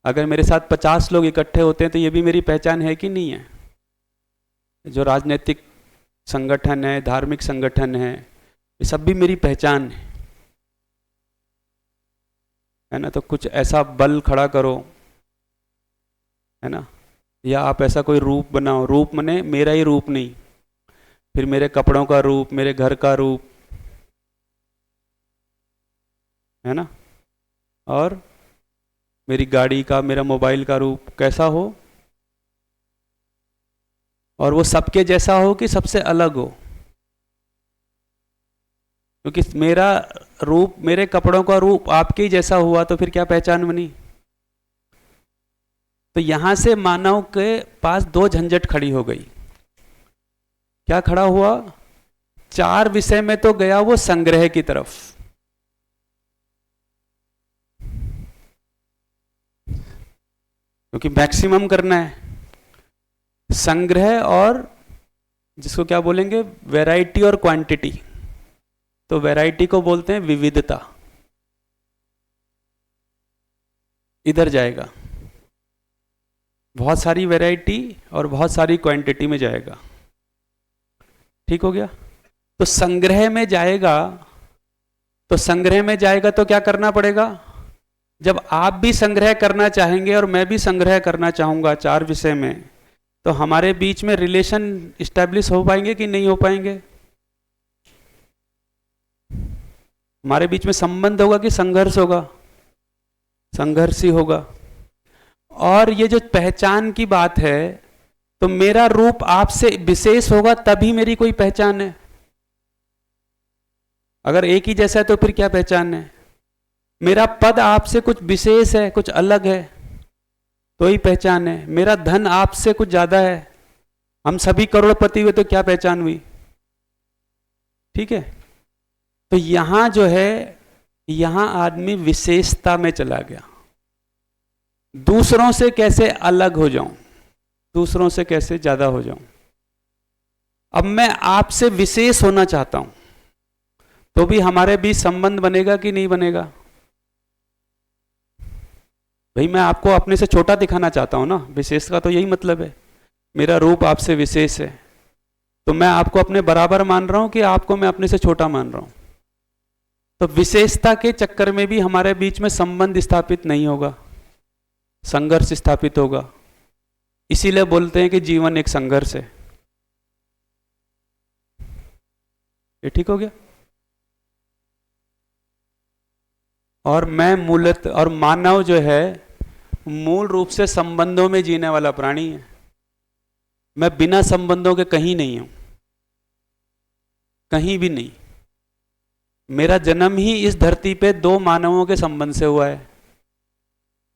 अगर मेरे साथ 50 लोग इकट्ठे होते हैं तो ये भी मेरी पहचान है कि नहीं है? जो राजनीतिक संगठन है, धार्मिक संगठन है, ये सब भी मेरी पहचान है ना? तो कुछ ऐसा बल खड़ा करो, है ना? या आप ऐसा कोई रूप बनाओ। रूप मने मेरा ही रूप नहीं, फिर मेरे कपड़ों का रूप, मेरे घर का रूप, है ना? और मेरी गाड़ी का, मेरा मोबाइल का रूप कैसा हो? और वो सबके जैसा हो कि सबसे अलग हो, क्योंकि मेरा रूप, मेरे कपड़ों का रूप आपके ही जैसा हुआ तो फिर क्या पहचान बनी। तो यहां से मानव के पास दो झंझट खड़ी हो गई। क्या खड़ा हुआ? चार विषय में तो गया वो संग्रह की तरफ, क्योंकि मैक्सिमम करना है, संग्रह और जिसको क्या बोलेंगे, वैरायटी और क्वांटिटी। तो वैरायटी को बोलते हैं विविधता। इधर जाएगा, बहुत सारी वैरायटी और बहुत सारी क्वांटिटी में जाएगा। ठीक हो गया? तो संग्रह में जाएगा, तो संग्रह में जाएगा तो क्या करना पड़ेगा? जब आप भी संग्रह करना चाहेंगे और मैं भी संग्रह करना चाहूंगा चार विषय में, तो हमारे बीच में रिलेशन इस्टेब्लिश हो पाएंगे कि नहीं हो पाएंगे? हमारे बीच में संबंध होगा कि संघर्ष होगा? संघर्ष ही होगा। और ये जो पहचान की बात है, तो मेरा रूप आपसे विशेष होगा तभी मेरी कोई पहचान है। अगर एक ही जैसा है तो फिर क्या पहचान है? मेरा पद आपसे कुछ विशेष है, कुछ अलग है, तो ही पहचान है। मेरा धन आपसे कुछ ज्यादा है, हम सभी करोड़पति हुए तो क्या पहचान हुई? ठीक है? तो यहां जो है, यहां आदमी विशेषता में चला गया। दूसरों से कैसे अलग हो जाऊं, दूसरों से कैसे ज्यादा हो जाऊं। अब मैं आपसे विशेष होना चाहता हूं, तो भी हमारे बीच संबंध बनेगा कि नहीं बनेगा? भाई मैं आपको अपने से छोटा दिखाना चाहता हूं ना, विशेष का तो यही मतलब है। मेरा रूप आपसे विशेष है, तो मैं आपको अपने बराबर मान रहा हूं कि आपको मैं अपने से छोटा मान रहा हूं। तो विशेषता के चक्कर में भी हमारे बीच में संबंध स्थापित नहीं होगा, संघर्ष स्थापित होगा। इसीलिए बोलते हैं कि जीवन एक संघर्ष है। ये ठीक हो गया? और मैं मूलतः, और मानव जो है मूल रूप से संबंधों में जीने वाला प्राणी है। मैं बिना संबंधों के कहीं नहीं हूं, कहीं भी नहीं। मेरा जन्म ही इस धरती पे दो मानवों के संबंध से हुआ है।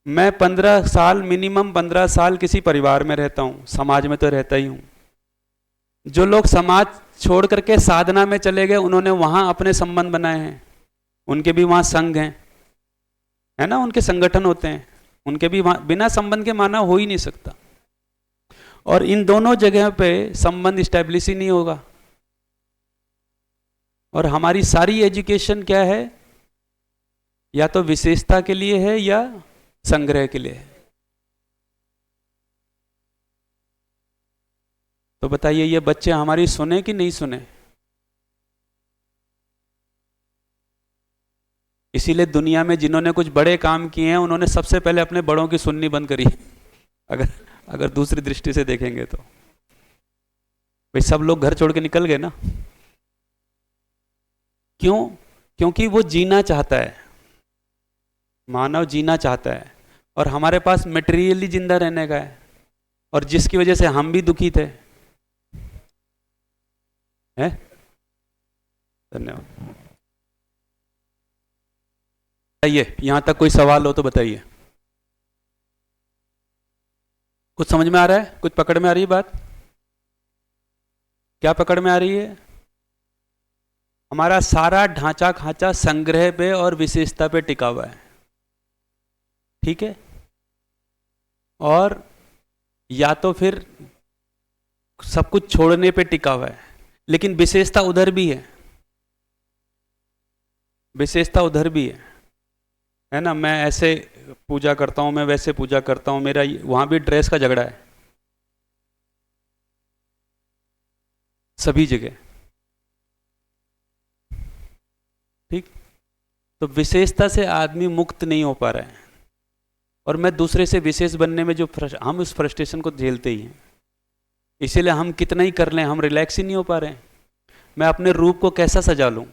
मैं 15 साल, मिनिमम 15 साल किसी परिवार में रहता हूं, समाज में तो रहता ही हूं। जो लोग समाज छोड़ करके साधना में चले गए, उन्होंने वहां अपने संबंध बनाए हैं, उनके भी वहां संघ हैं, है ना, उनके संगठन होते हैं, उनके भी वहां बिना संबंध के मानव हो ही नहीं सकता। और इन दोनों जगह पे संबंध स्टैब्लिश ही नहीं होगा। और हमारी सारी एजुकेशन क्या है? या तो विशेषता के लिए है या संग्रह के लिए है। तो बताइए, ये बच्चे हमारी सुने कि नहीं सुने? इसीलिए दुनिया में जिन्होंने कुछ बड़े काम किए हैं, उन्होंने सबसे पहले अपने बड़ों की सुननी बंद करी। अगर दूसरी दृष्टि से देखेंगे तो भाई सब लोग घर छोड़ के निकल गए ना। क्यों? क्योंकि वो जीना चाहता है, मानव जीना चाहता है, और हमारे पास मटेरियली जिंदा रहने का है, और जिसकी वजह से हम भी दुखी थे। है? धन्यवाद। बताइए, यहां तक कोई सवाल हो तो बताइए। कुछ समझ में आ रहा है? कुछ पकड़ में आ रही है बात? क्या पकड़ में आ रही है? हमारा सारा ढांचा खांचा संग्रह पे और विशेषता पे टिका हुआ है। ठीक है? और या तो फिर सब कुछ छोड़ने पे टिका हुआ है, लेकिन विशेषता उधर भी है, विशेषता उधर भी है ना। मैं ऐसे पूजा करता हूं, मैं वैसे पूजा करता हूं, मेरा वहां भी ड्रेस का झगड़ा है सभी जगह। ठीक? तो विशेषता से आदमी मुक्त नहीं हो पा रहा है, और मैं दूसरे से विशेष बनने में जो हम उस फ्रस्ट्रेशन को झेलते ही हैं। इसीलिए हम कितना ही कर लें, हम रिलैक्स ही नहीं हो पा रहे हैं। मैं अपने रूप को कैसा सजा लूं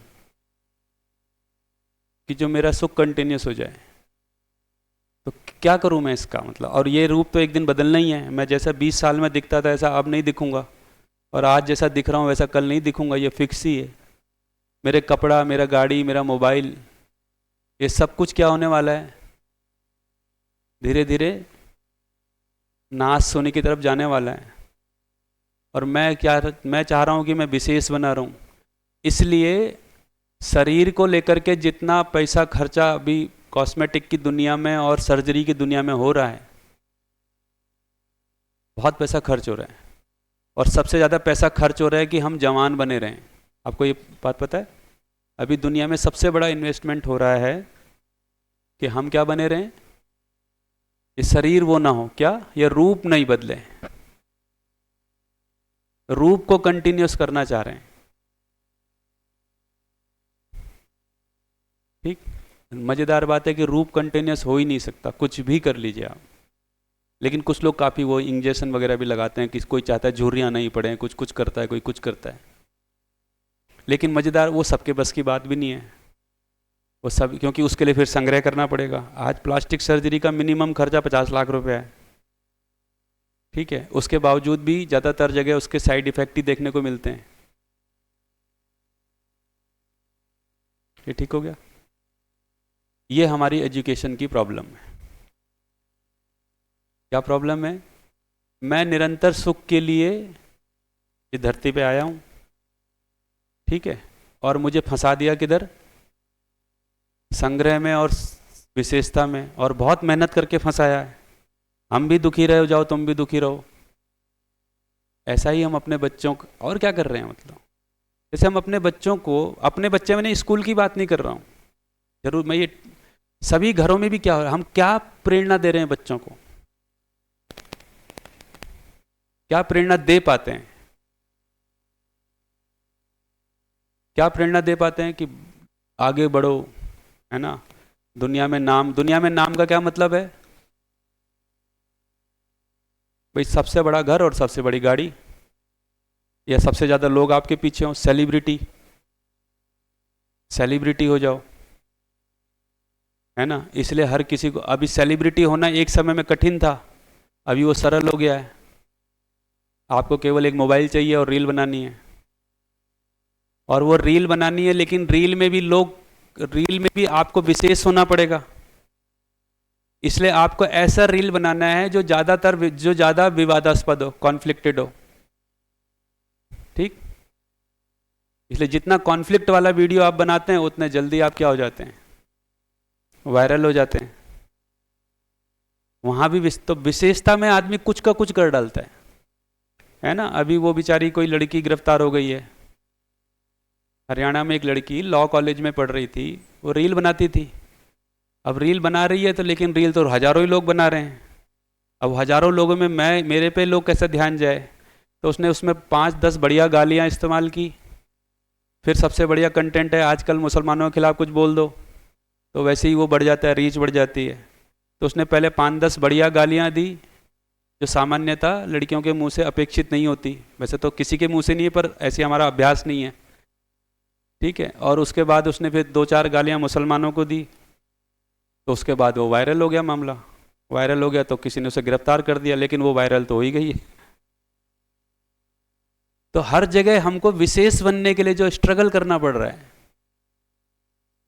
कि जो मेरा सुख कंटिन्यूस हो जाए। तो क्या करूं मैं इसका मतलब? और ये रूप तो एक दिन बदलना ही है। मैं जैसा 20 साल में दिखता था ऐसा अब नहीं दिखूंगा, और आज जैसा दिख रहा हूँ वैसा कल नहीं दिखूंगा, ये फिक्स ही है। मेरे कपड़ा, मेरा गाड़ी, मेरा मोबाइल, ये सब कुछ क्या होने वाला है, धीरे धीरे नाश होने की तरफ जाने वाला है। और मैं चाह रहा हूँ कि मैं विशेष बना रहा हूँ। इसलिए शरीर को लेकर के जितना पैसा खर्चा अभी कॉस्मेटिक की दुनिया में और सर्जरी की दुनिया में हो रहा है, बहुत पैसा खर्च हो रहा है। और सबसे ज़्यादा पैसा खर्च हो रहा है कि हम जवान बने रहें। आपको ये बात पता है? अभी दुनिया में सबसे बड़ा इन्वेस्टमेंट हो रहा है कि हम क्या बने रहें, ये शरीर वो ना हो, क्या ये रूप नहीं बदले, रूप को कंटिन्यूस करना चाह रहे हैं। ठीक, मजेदार बात है कि रूप कंटिन्यूस हो ही नहीं सकता, कुछ भी कर लीजिए आप। लेकिन कुछ लोग काफ़ी वो इंजेक्शन वगैरह भी लगाते हैं कि कोई चाहता है झुर्रियाँ नहीं पड़े, कुछ कुछ करता है, कोई कुछ करता है। लेकिन मज़ेदार, वो सबके बस की बात भी नहीं है वो सब, क्योंकि उसके लिए फिर संग्रह करना पड़ेगा। आज प्लास्टिक सर्जरी का मिनिमम खर्चा 50 लाख रुपए है। ठीक है, उसके बावजूद भी ज़्यादातर जगह उसके साइड इफेक्ट ही देखने को मिलते हैं। ये ठीक हो गया? ये हमारी एजुकेशन की प्रॉब्लम है। क्या प्रॉब्लम है? मैं निरंतर सुख के लिए इस धरती पे आया हूं, ठीक है, और मुझे फंसा दिया किधर? संग्रह में और विशेषता में, और बहुत मेहनत करके फंसाया है। हम भी दुखी रहे, जाओ तुम भी दुखी रहो। ऐसा ही हम अपने बच्चों को, और क्या कर रहे हैं मतलब, जैसे हम अपने बच्चों को, अपने बच्चे में नहीं, स्कूल की बात नहीं कर रहा हूँ, जरूर मैं ये सभी घरों में भी क्या हो रहा है, हम क्या प्रेरणा दे रहे हैं बच्चों को, क्या प्रेरणा दे पाते हैं, क्या प्रेरणा दे पाते हैं कि आगे बढ़ो, है ना। दुनिया में नाम का क्या मतलब है भाई? सबसे बड़ा घर और सबसे बड़ी गाड़ी, या सबसे ज्यादा लोग आपके पीछे हो, सेलिब्रिटी हो जाओ, है ना। इसलिए हर किसी को, अभी सेलिब्रिटी होना एक समय में कठिन था, अभी वो सरल हो गया है। आपको केवल एक मोबाइल चाहिए और रील बनानी है, और वो रील बनानी है, लेकिन रील में भी आपको विशेष होना पड़ेगा। इसलिए आपको ऐसा रील बनाना है जो ज़्यादा विवादास्पद हो, कॉन्फ्लिक्टेड हो, ठीक। इसलिए जितना कॉन्फ्लिक्ट वाला वीडियो आप बनाते हैं उतने जल्दी आप क्या हो जाते हैं, वायरल हो जाते हैं। वहां भी तो विशेषता में आदमी कुछ का कुछ कर डालता है ना। अभी वो बेचारी कोई लड़की गिरफ्तार हो गई है हरियाणा में, एक लड़की लॉ कॉलेज में पढ़ रही थी, वो रील बनाती थी। अब रील बना रही है तो, लेकिन रील तो हजारों ही लोग बना रहे हैं। अब हजारों लोगों में मेरे पे लोग कैसे ध्यान जाए, तो उसने उसमें 5-10 बढ़िया गालियां इस्तेमाल की। फिर सबसे बढ़िया कंटेंट है, आजकल मुसलमानों के खिलाफ कुछ बोल दो तो वैसे ही वो बढ़ जाता है, रीच बढ़ जाती है। तो उसने पहले 5-10 बढ़िया गालियां दी, जो सामान्यतः लड़कियों के मुंह से अपेक्षित नहीं होती। वैसे तो किसी के मुंह से नहीं है, पर ऐसी हमारा अभ्यास नहीं है, ठीक है। और उसके बाद उसने फिर 2-4 गालियां मुसलमानों को दी, तो उसके बाद वो वायरल हो गया, मामला वायरल हो गया, तो किसी ने उसे गिरफ्तार कर दिया, लेकिन वो वायरल तो हो ही गई है। तो हर जगह हमको विशेष बनने के लिए जो स्ट्रगल करना पड़ रहा है,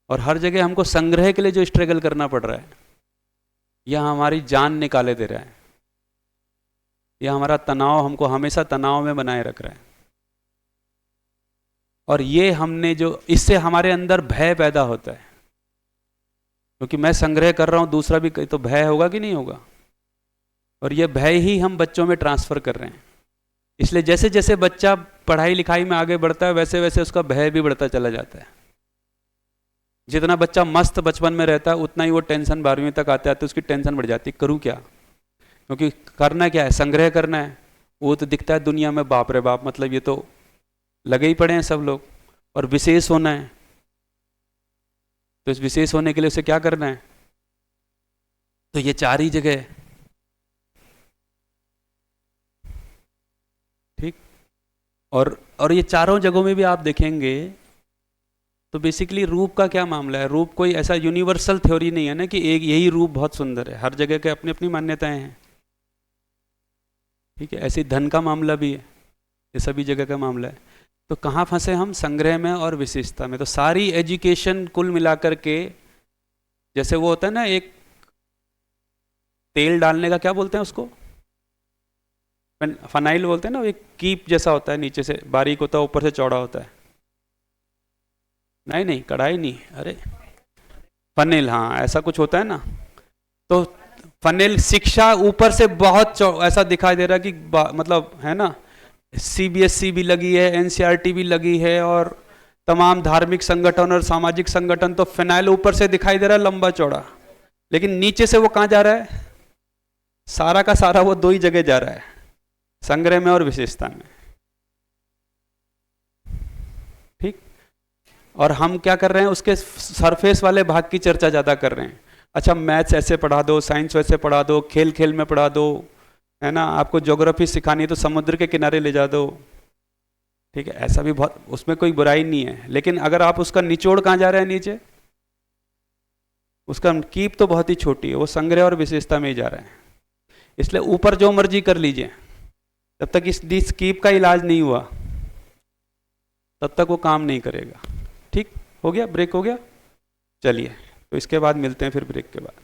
और हर जगह हमको संग्रह के लिए जो स्ट्रगल करना पड़ रहा है, यह हमारी जान निकाले दे रहा है। यह हमारा तनाव, हमको हमेशा तनाव में बनाए रख रहा है। और ये हमने जो, इससे हमारे अंदर भय पैदा होता है, क्योंकि मैं संग्रह कर रहा हूं, दूसरा भी तो भय होगा कि नहीं होगा। और ये भय ही हम बच्चों में ट्रांसफर कर रहे हैं। इसलिए जैसे जैसे बच्चा पढ़ाई लिखाई में आगे बढ़ता है, वैसे वैसे उसका भय भी बढ़ता चला जाता है। जितना बच्चा मस्त बचपन में रहता है, उतना ही वो टेंशन 12वीं तक आते आते उसकी टेंशन बढ़ जाती है, करूँ क्या, क्योंकि करना क्या है, संग्रह करना है। वो तो दिखता है दुनिया में, बाप रे बाप, मतलब ये तो लगे ही पड़े हैं सब लोग। और विशेष होना है, तो इस विशेष होने के लिए उसे क्या करना है, तो ये 4 ही जगह है, ठीक। और ये चारों जगहों में भी आप देखेंगे तो बेसिकली रूप का क्या मामला है। रूप कोई ऐसा यूनिवर्सल थ्योरी नहीं है ना कि एक यही रूप बहुत सुंदर है, हर जगह के अपनी अपनी मान्यताएं हैं, ठीक है। ऐसे धन का मामला भी है, ये सभी जगह का मामला है। तो कहाँ फंसे हम? संग्रह में और विशेषता में। तो सारी एजुकेशन कुल मिलाकर के, जैसे वो होता है ना, एक तेल डालने का क्या बोलते हैं उसको, फनाइल बोलते हैं ना, एक कीप जैसा होता है, नीचे से बारीक होता है, ऊपर से चौड़ा होता है। नहीं कढ़ाई नहीं, अरे फनेल, हाँ ऐसा कुछ होता है ना। तो फनेल शिक्षा ऊपर से बहुत ऐसा दिखाई दे रहा है कि मतलब है ना, CBSE भी लगी है, NCERT भी लगी है, और तमाम धार्मिक संगठन और सामाजिक संगठन, तो फिनाइल ऊपर से दिखाई दे रहा है लंबा चौड़ा, लेकिन नीचे से वो कहाँ जा रहा है? सारा का सारा वो दो ही जगह जा रहा है, संग्रह में और विशेषता में। ठीक। और हम क्या कर रहे हैं? उसके सरफेस वाले भाग की चर्चा ज्यादा कर रहे हैं। अच्छा मैथ्स ऐसे पढ़ा दो, साइंस वैसे पढ़ा दो, खेल खेल में पढ़ा दो, है ना, आपको ज्योग्राफी सिखानी है तो समुद्र के किनारे ले जा दो। ठीक है, ऐसा भी बहुत, उसमें कोई बुराई नहीं है, लेकिन अगर आप उसका निचोड़ कहाँ जा रहा है? नीचे। उसका कीप तो बहुत ही छोटी है, वो संग्रह और विशेषता में ही जा रहा है। इसलिए ऊपर जो मर्जी कर लीजिए, जब तक इस कीप का इलाज नहीं हुआ तब तक वो काम नहीं करेगा। ठीक हो गया? ब्रेक हो गया? चलिए, तो इसके बाद मिलते हैं फिर ब्रेक के बाद।